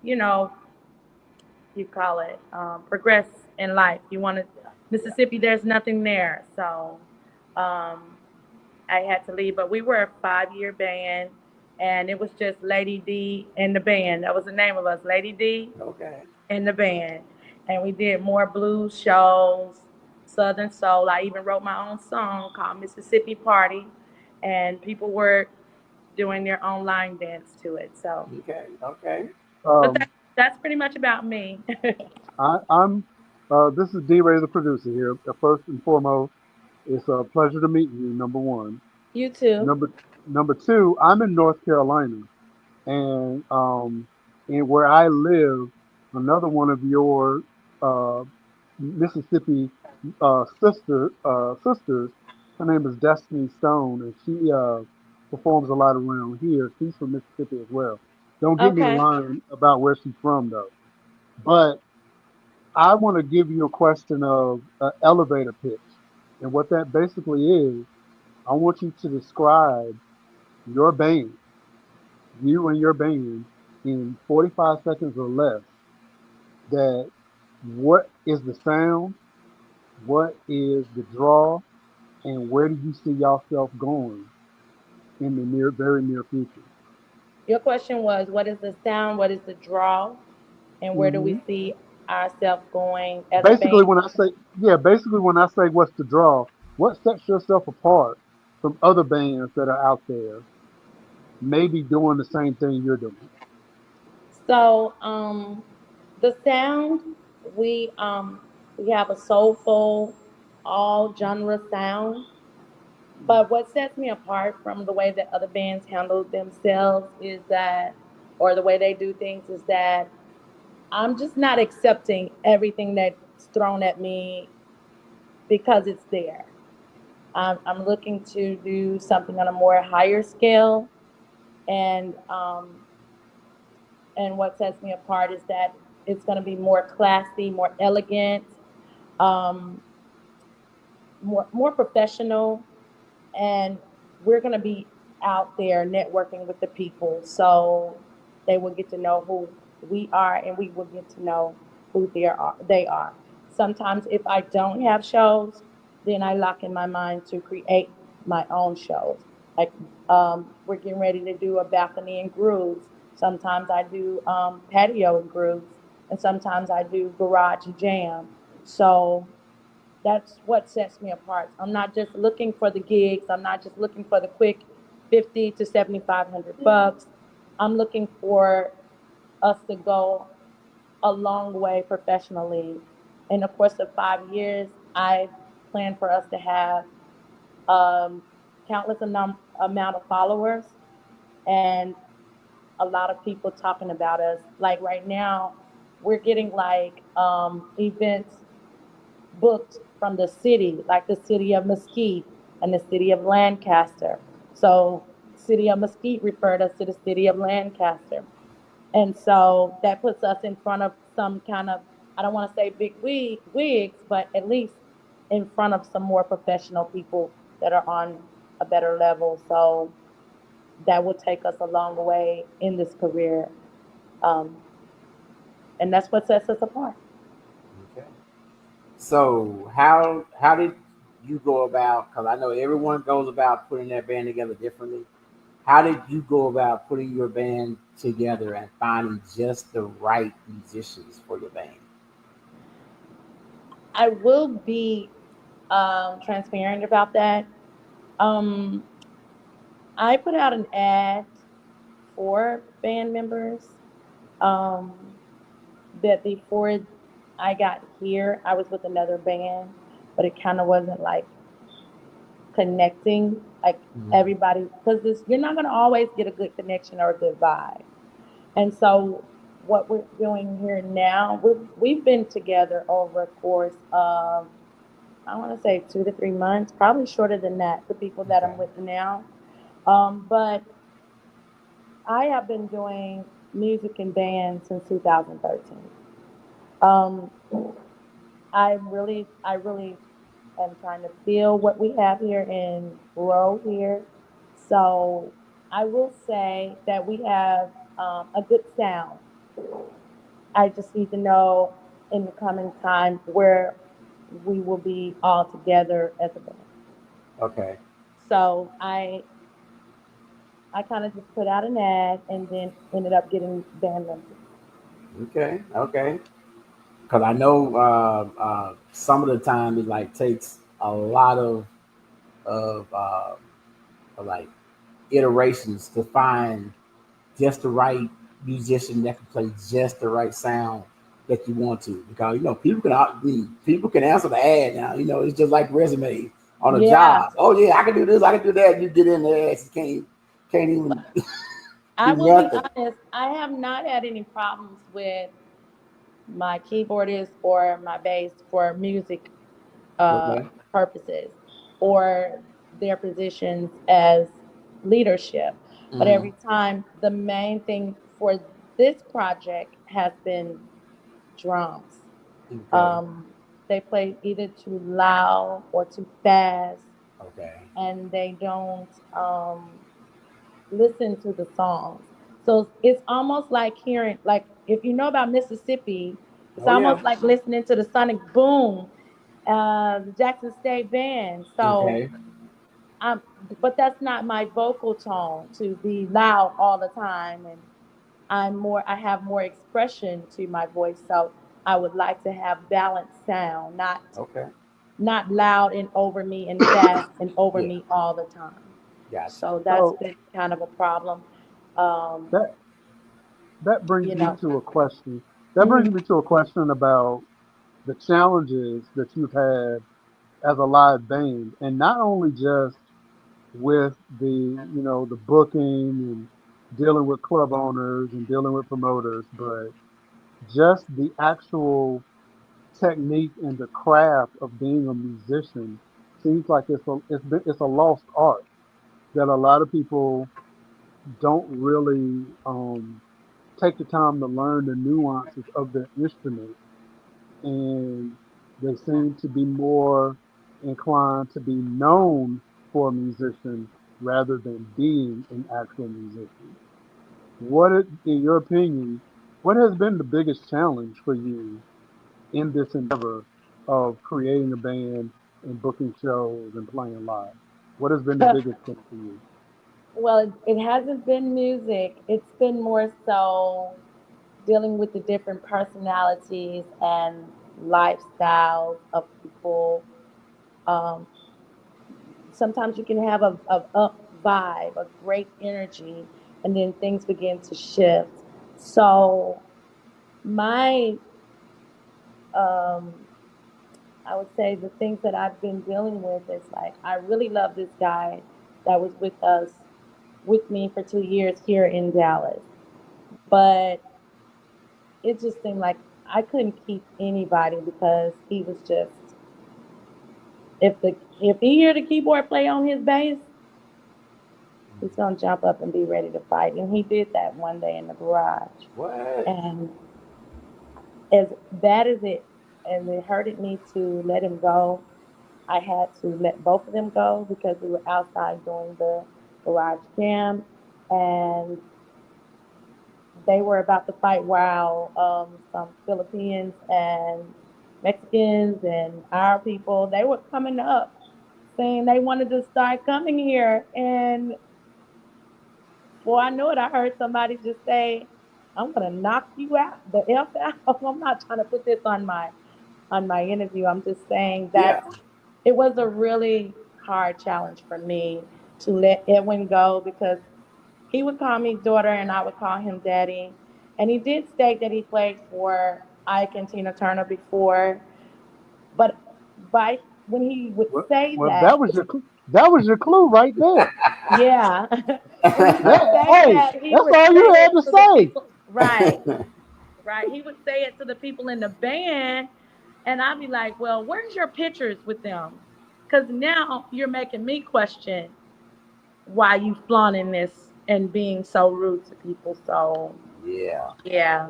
you know you call it, progress in life. You want to Yeah. Mississippi. There's nothing there, so um, I had to leave. But we were a 5-year band, and it was just Lady D and the band. That was the name of us, Lady D Okay. and the band. And we did more blues shows, Southern soul. I even wrote my own song called Mississippi Party, and people were doing their own line dance to it. So, Okay. Okay. but Um, that's pretty much about me. I'm. This is D. Ray, the producer here. First and foremost, it's a pleasure to meet you. Number one. You too. Number number two. I'm in North Carolina, and where I live, another one of your uh, Mississippi sisters. Her name is Destiny Stone, and she performs a lot around here. She's from Mississippi as well. Don't get me the Okay. line about where she's from though. But I want to give you a question of elevator pitch, and what that basically is. I want you to describe your band, you and your band, in 45 seconds or less. That what is the sound? What is the draw? And where do you see yourself going in the very near future? Your question was, what is the sound? What is the draw? And where do we hmm see ourselves going as a Basically, band? when I say basically when I say what's the draw, what sets yourself apart from other bands that are out there, maybe doing the same thing you're doing? So, the sound we have a soulful, all genre sound. But what sets me apart from the way that other bands handle themselves is that, or the way they do things, is that I'm just not accepting everything that's thrown at me because it's there. I'm looking to do something on a more higher scale, and what sets me apart is that it's going to be more classy, more elegant, um, more professional, and we're going to be out there networking with the people, so they will get to know who we are, and we will get to know who they are. Sometimes if I don't have shows, then I lock in my mind to create my own shows. Like, we're getting ready to do a balcony and grooves. Sometimes I do patio and grooves, and sometimes I do garage jam. So that's what sets me apart. I'm not just looking for the gigs. I'm not just looking for the quick 50 to 7,500 bucks. I'm looking for us to go a long way professionally. In the course of 5 years, I plan for us to have um, countless amount of followers and a lot of people talking about us. Like right now, we're getting like events booked from the city, like the city of Mesquite and the city of Lancaster. So, city of Mesquite referred us to the city of Lancaster, and so that puts us in front of some kind of, I don't want to say big wigs, but at least in front of some more professional people that are on a better level. So that will take us a long way in this career, um, and that's what sets us apart. Okay. So how did you go about? Because I know everyone goes about putting their band together differently. How did you go about putting your band together and finding just the right musicians for your band? I will be transparent about that. Um, I put out an ad for band members. Um, that before I got here, I was with another band, but it kind of wasn't like connecting, like Mhm. everybody, because this you're not gonna always get a good connection or a good vibe. And so what we're doing here now, we've been together over a course of, I want to say 2 to 3 months, probably shorter than that. The people that Okay. I'm with now, but I have been doing music and bands since 2013. Um, I really am trying to feel what we have here and grow here. So I will say that we have a good sound. I just need to know in the coming time where we will be all together as a band. Okay. So I kind of just put out an ad and then ended up getting band members. Okay. Okay. Because I know some of the time it like takes a lot of like iterations to find just the right musician that can play just the right sound that you want to. Because people can answer the ad now. It's just like resume on a Yeah, job. Oh yeah, I can do this, I can do that. You get in there, you can't even I do will be nothing. honest. I have not had any problems with my keyboardist or my bass for music Okay. purposes, or their positions as leadership. But Mm-hmm. every time, the main thing for this project has been drums. Okay. Um, they play either too loud or too fast, Okay. and they don't listen to the songs. So it's almost like hearing, like if you know about Mississippi, it's Oh yeah. almost like listening to the sonic boom, the Jackson State Band. So, Okay. um, but that's not my vocal tone to be loud all the time, and I have more expression to my voice. So I would like to have balanced sound, Okay. not loud and over me and fast and over Yeah. me all the time. Gotcha. So that's So been kind of a problem. Um, that that brings you me know. to a question. That Mhm. brings me to a question about the challenges that you've had as a live band, and not only just with the booking and dealing with club owners and dealing with promoters, but just the actual technique and the craft of being a musician seems like it's a lost art that a lot of people don't really take the time to learn the nuances of the instrument, and they seem to be more inclined to be known for a musician rather than being an actual musician. In your opinion, what has been the biggest challenge for you in this endeavor of creating a band and booking shows and playing live? What has been the biggest thing for you? Well, it hasn't been music. It's been more so dealing with the different personalities and lifestyles of people. Um, Sometimes you can have a up vibe, a great energy, and then things begin to shift. So my, um, I would say the things that I've been dealing with is like I really love this guy that was with me for 2 years here in Dallas, but it just seemed like I couldn't keep anybody because he was just, if he hear the keyboard play on his bass, he's gonna jump up and be ready to fight. And he did that one day in the garage. What? And as bad as it hurted me to let him go, I had to let both of them go because we were outside doing the garage jam, and they were about to fight while some Philippines and Mexicans and our people, they were coming up saying they wanted to start coming here. And before I knew it, I heard somebody just say, I'm gonna knock you out, the F out. I'm not trying to put this on my interview. I'm just saying Yeah. that it was a really hard challenge for me to let Edwin go because he would call me daughter and I would call him daddy. And he did state that he played for Ike and Tina Turner before, but by when he would Well, say well, that, that was your clue right there. yeah, when he would say Hey, that, he that's would all say you had it to to the say. people. Right, right. He would say it to the people in the band, and I'd be like, "Well, where's your pictures with them?" Because now you're making me question why you flaunting this and being so rude to people. So Yeah. yeah,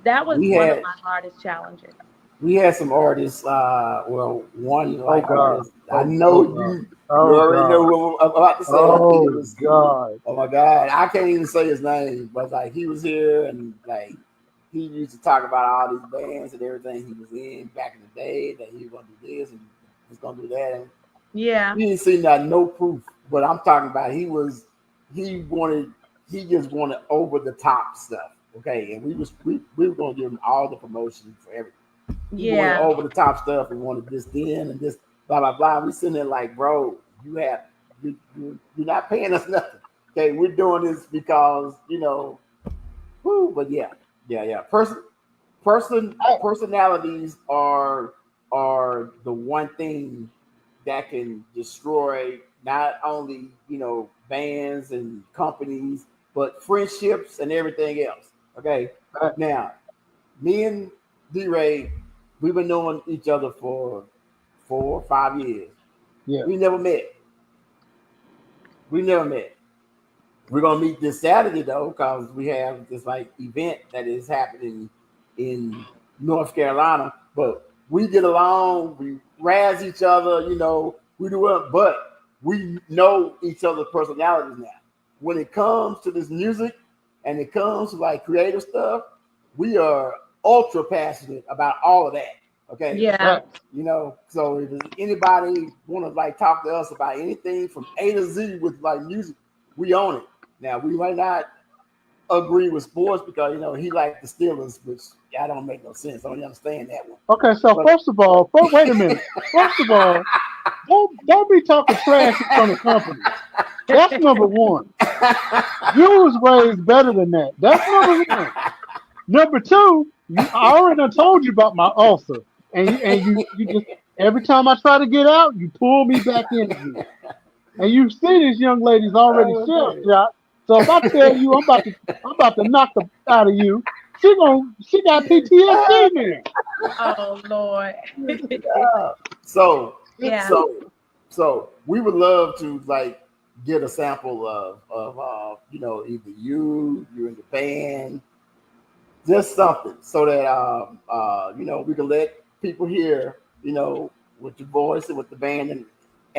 that was We one of had my hardest challenges. we had some artists. Well, one Oh like God. artist. I know Oh God. you Oh already know God. what I'm about to say. It Oh was, God. oh my God, I can't even say his name, but like he was here and like he used to talk about all these bands and everything he was in back in the day that he was gonna do this and he's gonna do that. And Yeah, you didn't see that no proof, but I'm talking about he wanted he just wanted over the top stuff. Okay, and we were gonna give him all the promotion for everything. He wanted yeah, over the top stuff and wanted this then and this blah blah blah. We sitting there like, bro, you're not paying us nothing. Okay, we're doing this because whoo, but yeah, yeah, yeah. Hey, Personalities are the one thing that can destroy not only bands and companies, but friendships and everything else. Okay, hey, now me and D-Ray, we've been knowing each other for 4 or 5 years. Yeah. We never met. We're gonna meet this Saturday though, because we have this like event that is happening in North Carolina. But we get along, we razz each other, we do it, but we know each other's personalities now. When it comes to this music and it comes to like creative stuff, we are ultra passionate about all of that. Okay. Yeah. So if anybody want to like talk to us about anything from A to Z with like music, we own it. Now we might not agree with sports because he liked the Steelers, which I don't make no sense. I don't understand that one. Okay, so first of all, wait a minute. First of all, don't be talking trash in front of company. That's number one. You was raised better than that. That's number one. Number two, I already done told you about my ulcer, and you just every time I try to get out, you pull me back in again. And you see this young lady's already shot. So if I tell you I'm about to knock the out of you, she got PTSD now. Oh Lord. So yeah. So we would love to like get a sample of either you in the band, just something so that we can let people hear what your voice and what the band and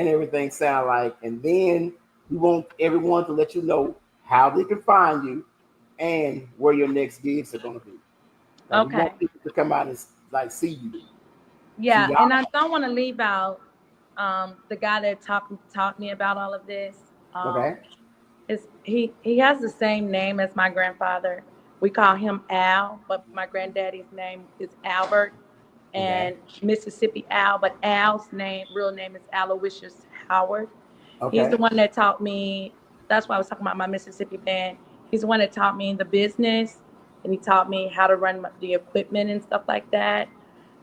everything sound like, and then we want everyone to let you know how they can find you and where your next gigs are going to be. Okay. We want people to come out and like see you. Yeah, and I don't want to leave out the guy that taught me about all of this. Okay. He has the same name as my grandfather. We call him Al, but my granddaddy's name is Albert, and Mississippi Al, but Al's real name is Aloysius Howard. Okay. He's the one that taught me. That's why I was talking about my Mississippi band. He's the one that taught me the business, and he taught me how to run the equipment and stuff like that.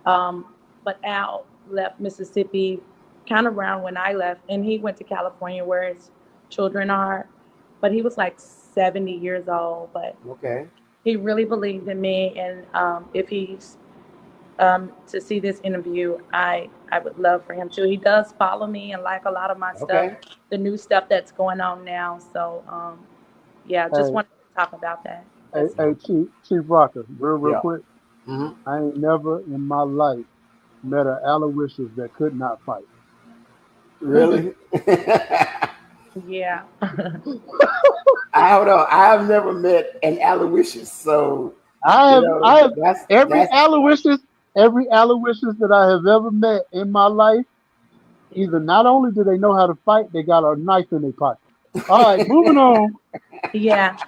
But Al left Mississippi kind of around when I left, and he went to California where his children are. But he was like 70 years old. But he really believed in me, and if he's to see this interview, I would love for him to. He does follow me and like a lot of my stuff, the new stuff that's going on now. So, just wanted to talk about that. Hey, Chief Rocker, real quick. Mm-hmm. I ain't never in my life met an Aloysius that could not fight. Really? Yeah. I don't know. I have never met an Aloysius, so I have every Aloysius that I have ever met in my life, either not only do they know how to fight, they got a knife in their pocket. All right, moving on. Yeah.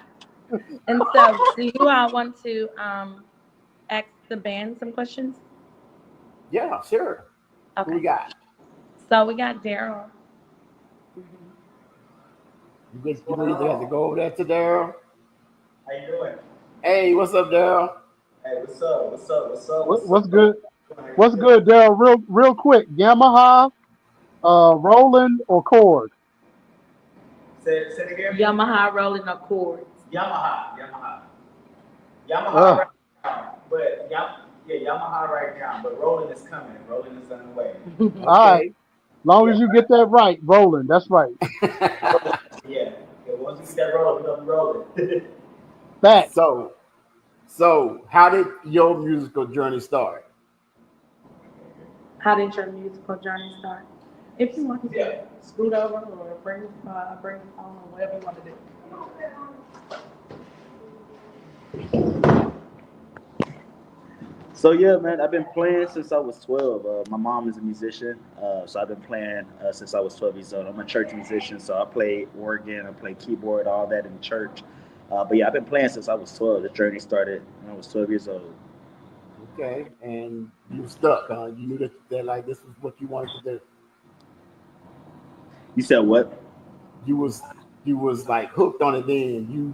And so, do you all want to ask the band some questions? Yeah, sure. Okay. Who we got? So we got Daryl. You either have to go over there to Daryl. How you doing? Hey, what's up, Daryl? Hey, what's up? What's good? What's good, Daryl? Real quick, Yamaha, Roland or Cord? Say it again. Yamaha, Roland or Cord? Yamaha right now. But Yamaha right now. But Roland is coming. Roland is on the way. All right. Long as you get that right, Roland. That's right. Yeah. Once you get that Roland, we're gonna be rolling. Back. So, how did your musical journey start? How did your musical journey start? If you want to scoot over or bring the phone or whatever you want to do. So yeah, man, I've been playing since I was 12. My mom is a musician, so I've been playing since I was 12 years old. I'm a church musician, so I play organ, I play keyboard, all that in church. But yeah, I've been playing since I was 12. The journey started when I was 12 years old. Okay, and you stuck, huh? You knew that like this was what you wanted to do. You said what? You was like hooked on it then.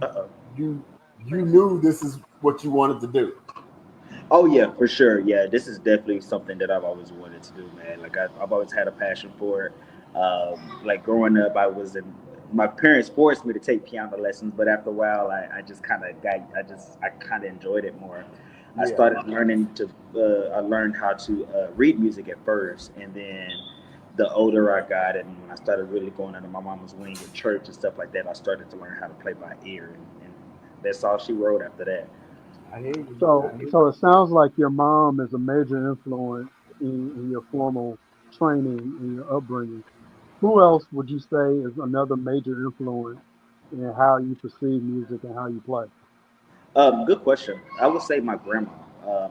You knew this is what you wanted to do. Oh yeah, for sure. Yeah, this is definitely something that I've always wanted to do, man. Like I've always had a passion for it. Like growing up, my parents forced me to take piano lessons, but after a while, I kind of enjoyed it more. I started learning to. I learned how to read music at first, and then the older I got, and when I started really going under my mama's wing at church and stuff like that, I started to learn how to play by ear, and that's all she wrote after that. I hear you. So it sounds like your mom is a major influence in your formal training and your upbringing. Who else would you say is another major influence in how you perceive music and how you play? Good question. I would say my grandma.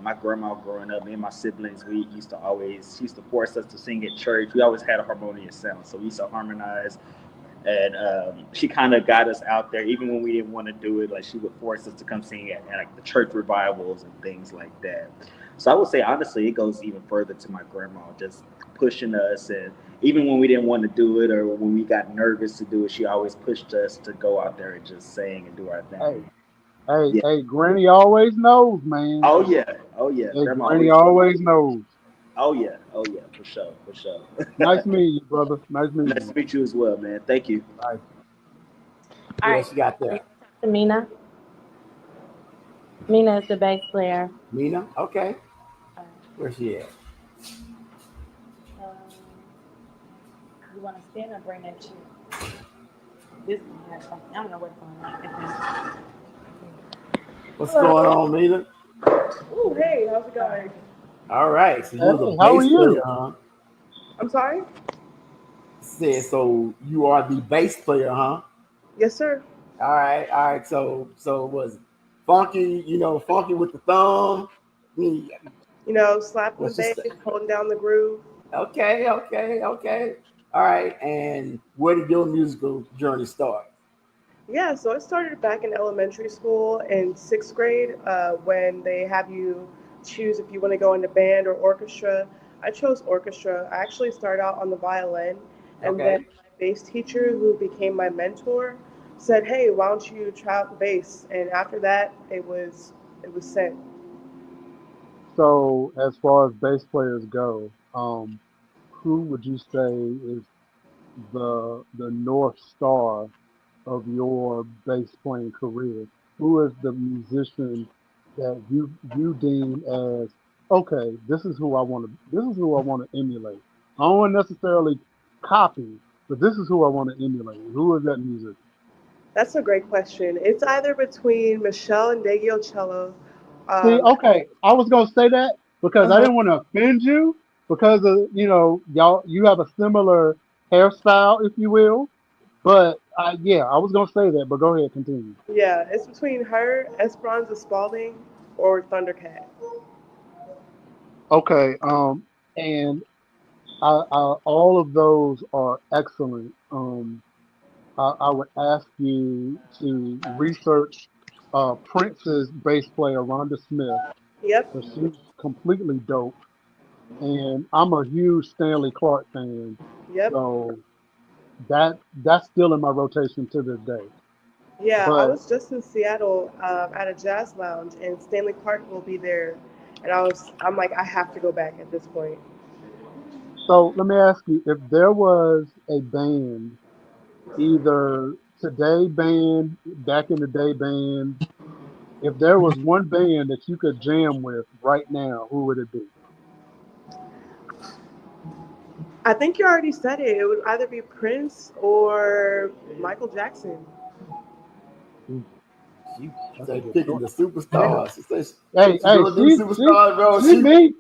My grandma growing up, me and my siblings, she used to force us to sing at church. We always had a harmonious sound, so we used to harmonize. And she kind of got us out there, even when we didn't want to do it. Like she would force us to come sing at like the church revivals and things like that. So I would say honestly, it goes even further to my grandma, just pushing us, and even when we didn't want to do it or when we got nervous to do it, she always pushed us to go out there and just sing and do our thing. Hey, hey, Granny always knows, man. Oh yeah. Hey, Granny always knows. Oh yeah, for sure. Nice meeting you, brother. Nice meeting Nice to meet you as well, man. Thank you. Bye. All right. You got there. To Mina. Mina is the bass player. Mina? Okay. Where's she at? You want to stand or bring that chair? This one has something. I don't know what's going on. What's going on, Mina? Oh, hey, how's it going? All right. So you're the bass how are you? player, huh? I'm sorry? So you are the bass player, huh? Yes, sir. All right. So was funky, funky with the thumb. You know, slapping the bass, holding down the groove. Okay. All right. And where did your musical journey start? Yeah, so it started back in elementary school in 6th grade when they have you choose if you want to go into band or orchestra. I chose orchestra. I actually started out on the violin, and then my bass teacher, who became my mentor, said, "Hey, why don't you try out the bass?" And after that, it was sent. So, as far as bass players go, who would you say is the North Star of your bass playing career? Who is the musician that you deem as, okay, this is who I want to emulate. I don't want to necessarily copy, but this is who I want to emulate. Who is that musician? That's a great question. It's either between Michelle and Cello. See, okay, I was gonna say that because I didn't want to offend you because of you have a similar hairstyle, if you will. But I was gonna say that. But go ahead, continue. Yeah, it's between her, Esperanza Spalding, or Thundercat. Okay, and all of those are excellent. I would ask you to research Prince's bass player Rhonda Smith. Yep. Because she's completely dope, and I'm a huge Stanley Clark fan. Yep. So that's still in my rotation to this day. Yeah, But I was just in Seattle at a jazz lounge, and Stanley Clark will be there, and I'm like, I have to go back at this point. so let me ask you, if there was a band, either today band, back in the day band, if there was one band that you could jam with right now, who would it be? I think you already said it. It would either be Prince or Michael Jackson. She's picking the superstars. She mean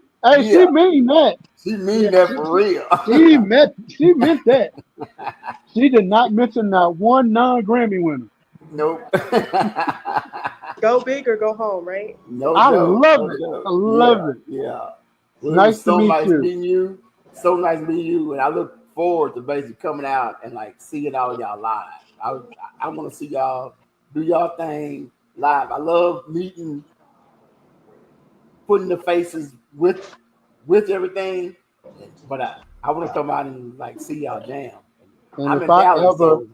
that. She mean that for real. She meant that. She did not mention not one non-Grammy winner. Nope. Go big or go home, right? I love it. Yeah. Well, nice to meet you. So nice meeting you, and I look forward to basically coming out and like seeing all of y'all live. I want to see y'all do y'all thing live. I love meeting, putting the faces with everything, but I want to come out and like see y'all jam. And I'm if in I Dallas, ever,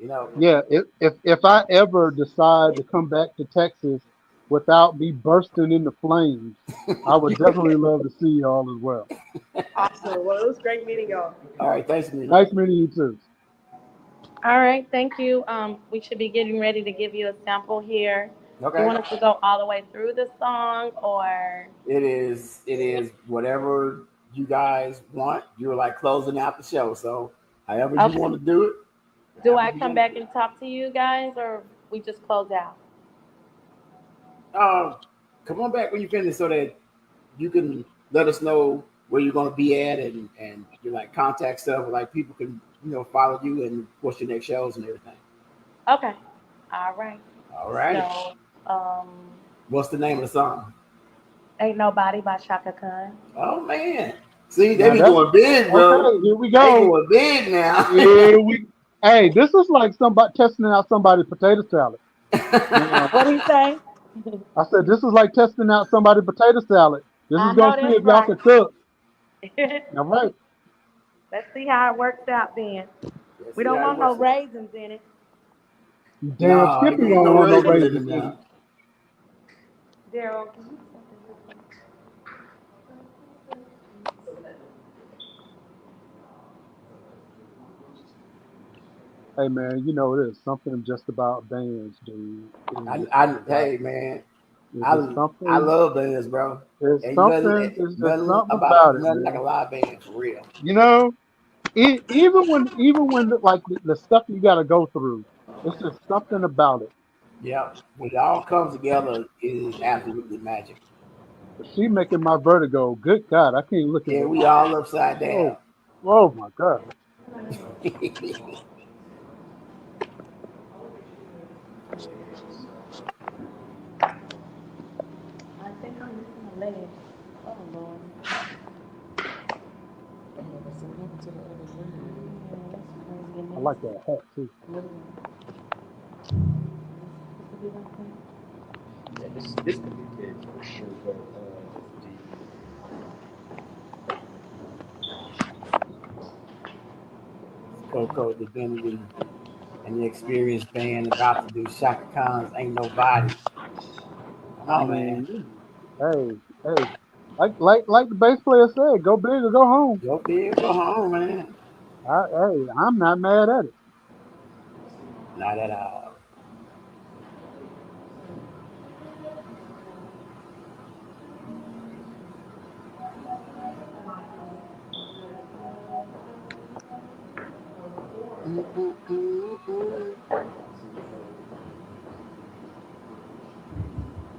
so, if I ever decide to come back to Texas without me bursting into flames, I would definitely love to see y'all as well. Awesome. Well, it was great meeting y'all. All right, thanks, Mina. Nice meeting you too. All right, thank you. We should be getting ready to give you a sample here. Okay. You want us to go all the way through the song, or It is whatever you guys want. You're like closing out the show, so however you okay? want to do it. Do However I you come want to back do and talk to you guys, or we just close out? it. Come on back when you finish so that you can let us know where you're going to be at and your like contact stuff, like people can follow you and what's your next shows and everything. Okay. All right. All right. So, What's the name of the song? Ain't Nobody by Shaka Khan. Oh man. See, they be going big, bro. Okay, here we go. They going big now. Hey, this is like somebody testing out somebody's potato salad. What do you say? I said this is like testing out somebody's potato salad. This is gonna see if y'all can cook. All right. Let's see how it works out then. We don't want no raisins in it. Damn, Skippy don't want no raisins in it. Daryl. Hey man, there's something just about bands, dude. Hey man, I love bands, bro. There's something about it, nothing man. like a live band for real. Even when like the stuff you got to go through, it's just something about it. Yeah, when it all comes together, it is absolutely magic. She making my vertigo. Good God, I can't look at it. Yeah, we all upside down. Oh my God. Oh, Lord. I like that hat too. Yeah, this could be good for sure. CoCo, Davinity, and the experienced band about to do Shaka Khan's "Ain't Nobody." Come on, man. Hey. Like the bass player said, go big or go home. Go big or go home, man. I'm not mad at it. Not at all.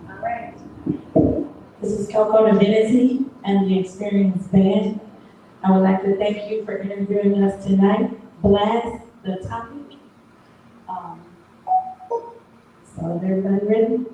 All right. This is CoCo Davinity and the Experienced Band. I would like to thank you for interviewing us tonight. Blast the topic. So is everybody ready?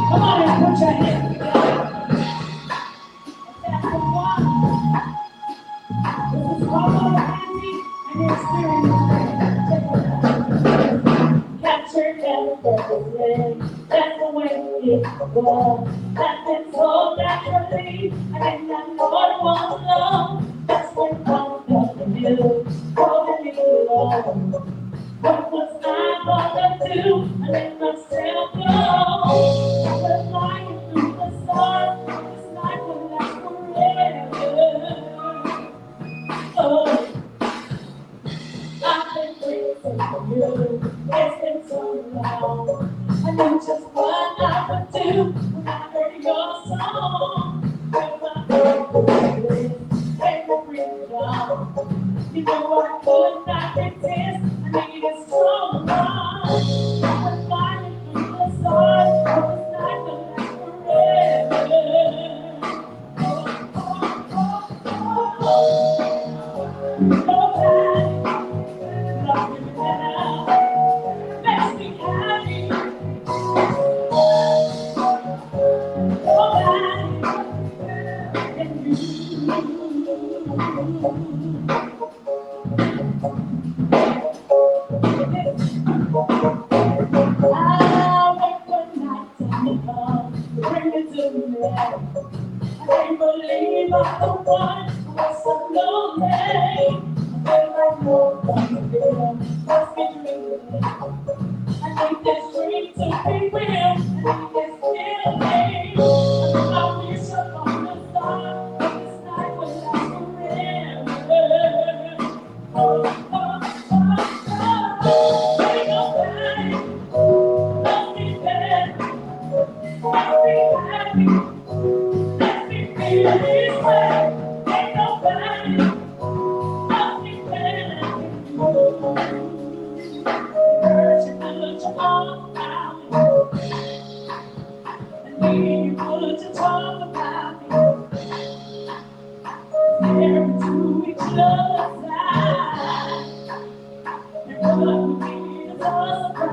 Come on and put your hands together. That's the one. This is CoCo Davinity and the Experienced Band. Check it out. Captured and purposely. That's the way it was. That's so naturally. I did not know it was love. That's when one felt the new. Holding you alone. What was I gonna do? I let myself go. I was flying through the stars. This night will last forever. Oh, I've been waiting for you. It's been so long. I knew just what I would do when I heard your song. When my heart was lit, take a breath down. You know I could not resist. I needed so long. I was flying through the stars. This night will last forever. are the one who is so lonely. Feel like nobody will must be dreaming. I need this dream to be real. I need this feeling. I wish upon the star that this night would last forever. Oh, oh, oh, oh. Ain't nobody must be there. Must be happy. Must be feeling this way. Ain't nobody must be there. Hurt you, put your arms around me. And need you put your tongue about me. Stare into each other's eyes. And what would be the surprise?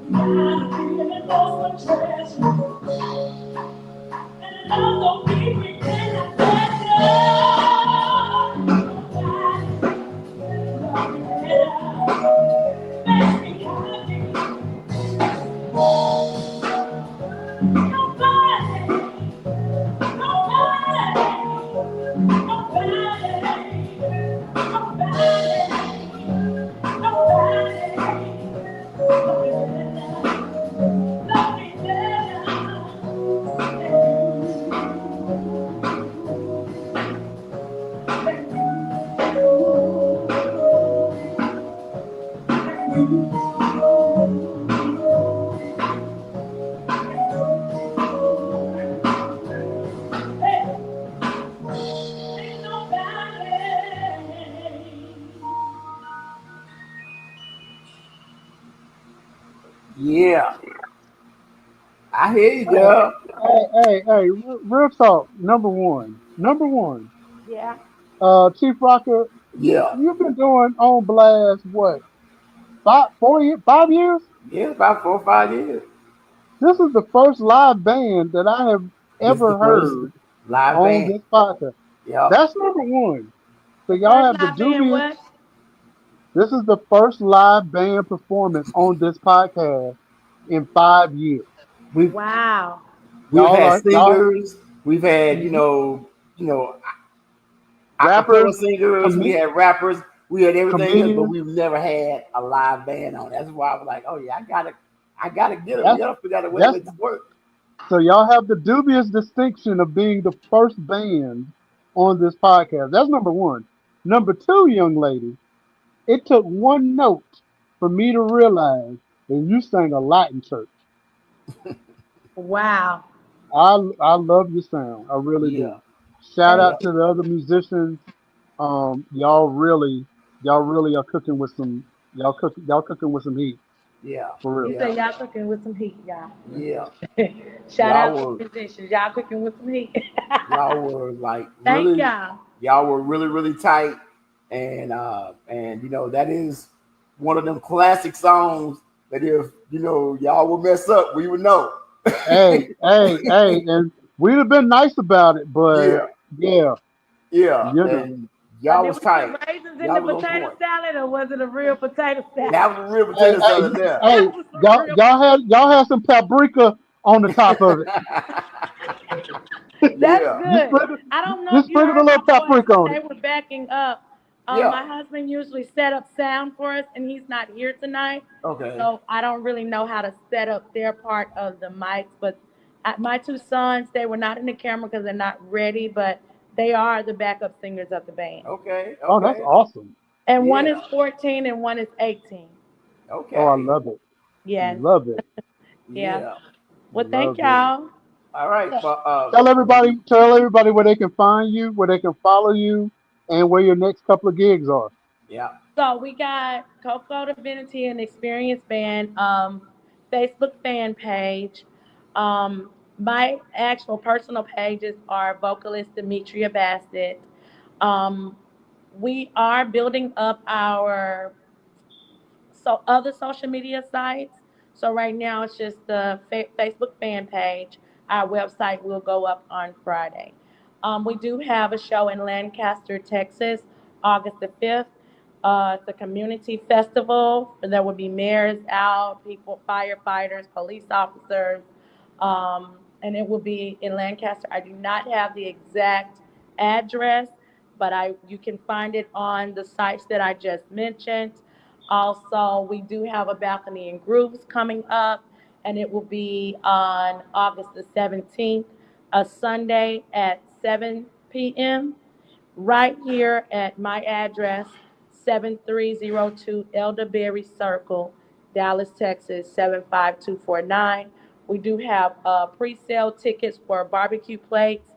Without a feeling of some treasure. And love will be we cannot let go. Love me better. Makes me happy. Nobody can you. Yeah, I hear you, girl. Hey, real talk. Number one. Yeah. Chief Rocker, Yeah, you've been doing On Blast, what, 4 years, 5 years? yeah, about 4 or 5 years. This is the first live band that I have This is the ever first heard live on band. this podcast. Yeah. That's number one. So The y'all first have the live band dubious. what? This is the first live band performance on this podcast in 5 years. We've Wow. we've Y'all had are y'all singers, we've had mhm, acapella rappers, singers, we com- had rappers, we had everything else, but comedians. we've never had a live band on. That's why I was like, oh yeah, I gotta get them. We That's gotta figure out a way to that's make this work. so y'all have the dubious distinction of being the first band on this podcast. That's number one. Number two, young lady, it took one note for me to realize that you sang a lot in church. Wow. I love your sound. I really Yeah, do. Shout Thank yeah, out to the other musicians. Y'all really are cooking with some y'all cooking with some heat yeah, for you. real. Say yeah, y'all cooking with some heat, y'all. yeah. Shout Y'all out to were the musicians. Y'all cooking with some heat. y'all were like Thank really y'all. y'all were really really tight, and that is one of them classic songs that if y'all would mess up, we would know. Hey, and we'd have been nice about it, but Yeah, yeah, yeah, you know, and Now, y'all did was we put tight. raisins in the Y'all was on potato point. salad or was it a real potato salad? That was a real hey, potato hey, salad there. That hey, was a real. y'all had some paprika on the top of it. That's Yeah, You good. sprinkled, I don't know you if you sprinkled a heard my little voice, paprika but on they it. were backing up. yeah. My husband usually set up sound for us, and he's not here tonight, Okay, so I don't really know how to set up their part of the mics. But my two sons, they were not in the camera because they're not ready, but they are the backup singers of the band. okay, Oh, that's okay. awesome. And one is Yeah, 14 and one is 18. Oh, I okay. love it. Yes. Love it. Yeah. Yeah, Well, thank Love it. y'all. All right, So, but Tell everybody where they can find you, where they can follow you, and where your next couple of gigs are. yeah. so we got CoCo Divinity and Experience Band, Facebook fan page. My actual personal pages are vocalist Demetria Bassett. Um, we are building up our other social media sites. So right now it's just the Facebook fan page. Our website will go up on Friday. We do have a show in Lancaster, Texas, August the 5th. It's a community festival. There will be mayors out, people, firefighters, police officers, and it will be in Lancaster. I do not have the exact address, but you can find it on the sites that I just mentioned. Also, we do have a balcony and grooves coming up, and it will be on August the 17th, a Sunday at 7 p.m. right here at my address, 7302 Elderberry Circle, Dallas, Texas, 75249. We do have pre-sale tickets for barbecue plates.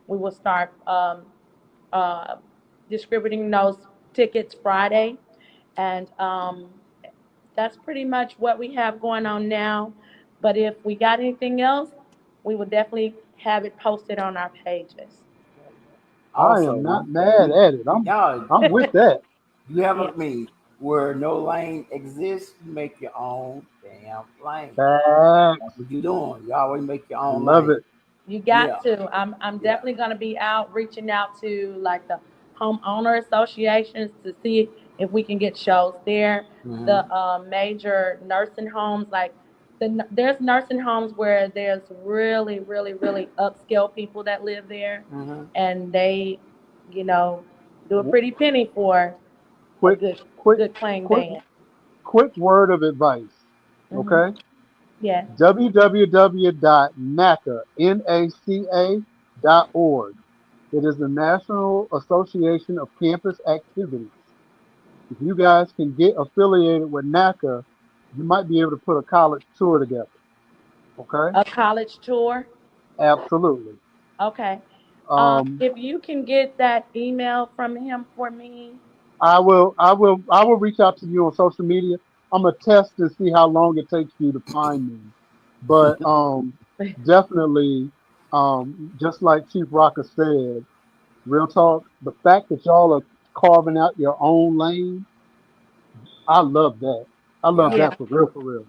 We will start uh, distributing those tickets Friday. And that's pretty much what we have going on now. But if we got anything else, we will definitely have it posted on our pages. I Also, am not mad at it. y'all, I'm with that. you have Yeah, a me where no lane exists. You make your own damn lane. That's Facts. what you doing. You always make your own Love lane. it. you Yeah, got to. I'm yeah. definitely going to be out reaching out to like the homeowner associations to see if we can get shows there. Mm-hmm. The major nursing homes, like there's nursing homes where there's really, really, really upscale people that live there, Mm-hmm. and they, you know, do a W- pretty penny for a Quick, quick, good playing quick, band. quick word of advice. Hmm. Okay, Yeah. www.naca.org. It is the National Association of Campus Activities. If you guys can get affiliated with NACA, you might be able to put a college tour together. Okay, A college tour. absolutely. Okay. Um, If you can get that email from him for me. I will reach out to you on social media. I'm gonna test and see how long it takes you to find me. But definitely, just like Chief Rocker said, real talk. The fact that y'all are carving out your own lane, I love that. I love Yeah, Yeah. that for real, for real.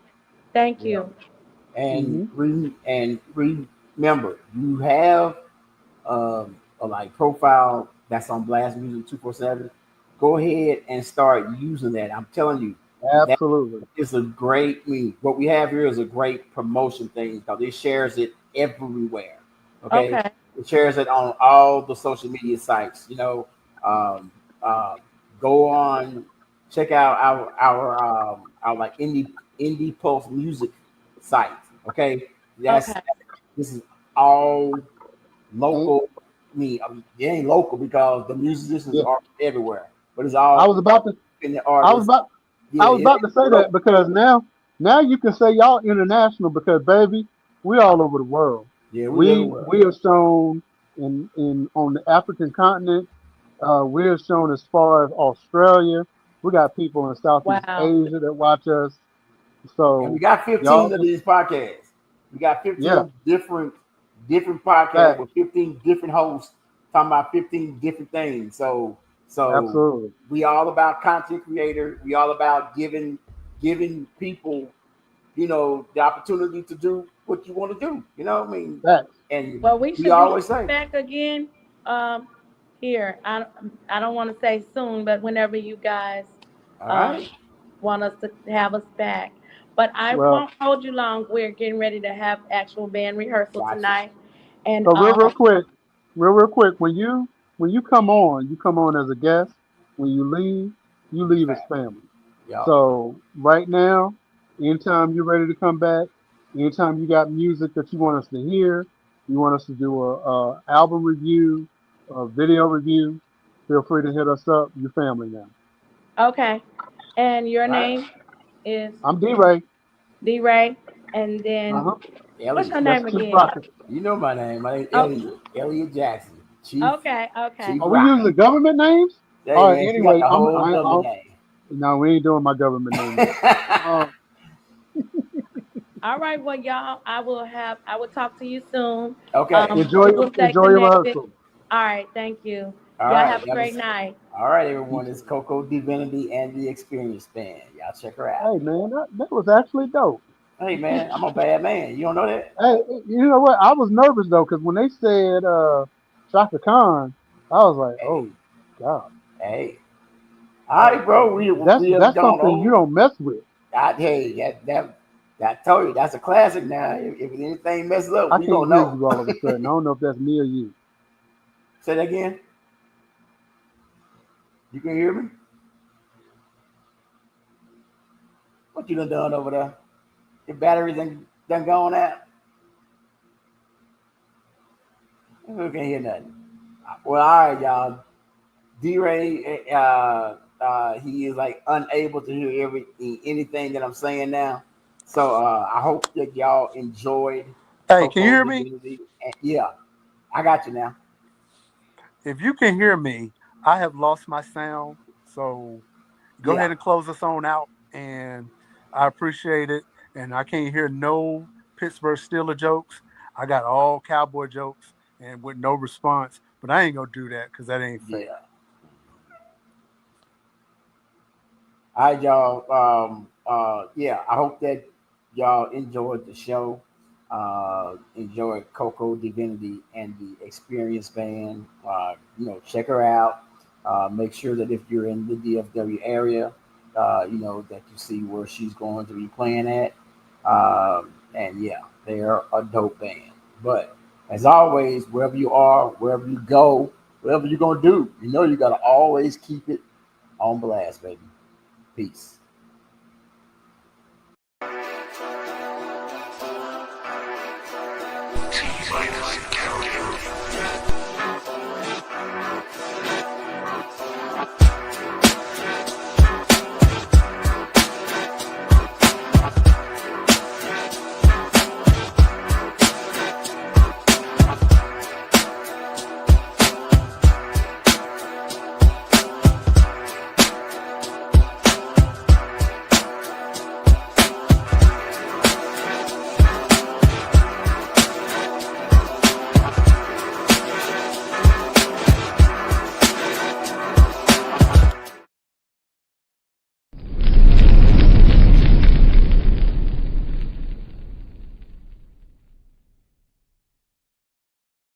Thank yeah. you. And Hmm. remember, you have a like profile that's on Blast Music 247. Go ahead and start using that. I'm telling you, that Absolutely. is a great. I mean, what we have here is a great promotion thing because it shares it everywhere. Okay, Okay. it shares it on all the social media sites. Um, uh, go on, check out our like indie post music site. Okay, that's Okay. this is all And local. I mean, it ain't local because the musicians yeah, are everywhere, but it's I all was about to in the I was artists. about Yeah, I was it about ain't to say that local. because now you can say y'all international because baby, we all over the world. Yeah, we everywhere. We are shown in on the African continent. We are shown as far as Australia. We got people in Southeast Wow. Asia that watch us. And we So got 15 y'all of just these podcasts. We got yeah, 15 different podcasts facts. with 15 different hosts talking about 15 different things. So Absolutely. we all about content creator. We all about giving people, the opportunity to do what you want to do. You know what I mean? Facts. And Well, we we should be always say, back again. Um, Here. I don't want to say soon, but whenever you guys all um right, want us to have us back. But I Well, won't hold you long. We're getting ready to have actual band rehearsal gotcha. tonight, and so real quick, real quick, when you come on as a guest. When you It's leave as fast. family. Yup. So right now, anytime you're ready to come back, anytime you got music that you want us to hear, you want us to do a album review, a video review, feel free to hit us up. Your family now. okay. And your All right. name is I'm D-Ray. D Ray, and Uh then huh. What's your Elliot. name That's Chief again? Rocket. You know my name. My name's Oh, Elliot. Elliot Jackson. okay. Chief Are we using Rocket. the government names? Hey All right. man, she got Anyway, the whole government name. no, we ain't doing my government name yet. All right. Well, y'all, I will talk to you soon. Okay. Enjoy We will stay your connected. rehearsal. All right. Thank you. All Y'all right. have a great night. All right, everyone. It's CoCo Divinity and the Experience Band. Y'all check her out. Hey man, that was actually dope. Hey man, I'm a bad man. You don't know that? Hey, you know what? I was nervous though, because when they said Shaka Khan, I was like, Hey, oh God, hey. All right, bro. We have that's gone something you over. don't mess with. Hey, I told you that's a classic. Now, if anything messes up, I we can't gonna hear know. you all of a sudden. I don't know if that's me or you. Say that again. You can hear me? What you done over there? Your batteries done gone out. We can't hear nothing. Well, all right, y'all. D-Ray, he is like unable to hear anything that I'm saying now. So I hope that y'all enjoyed Hey, can you CoCo hear me? Divinity. Yeah, I got you now. If you can hear me, I have lost my sound. So go Yeah, ahead and close us on out. And I appreciate it. And I can't hear no Pittsburgh Steelers jokes. I got all Cowboy jokes and with no response. But I ain't going to do that because that ain't fair. yeah. All right, y'all. Yeah, I hope that y'all enjoyed the show. Enjoyed CoCo Divinity and the Experience Band. Check her out. Make sure that if you're in the DFW area, that you see where she's going to be playing at. And yeah, they're a dope band. But as always, wherever you are, wherever you go, whatever you're gonna do, you gotta always keep it on blast, baby. Peace. T-minus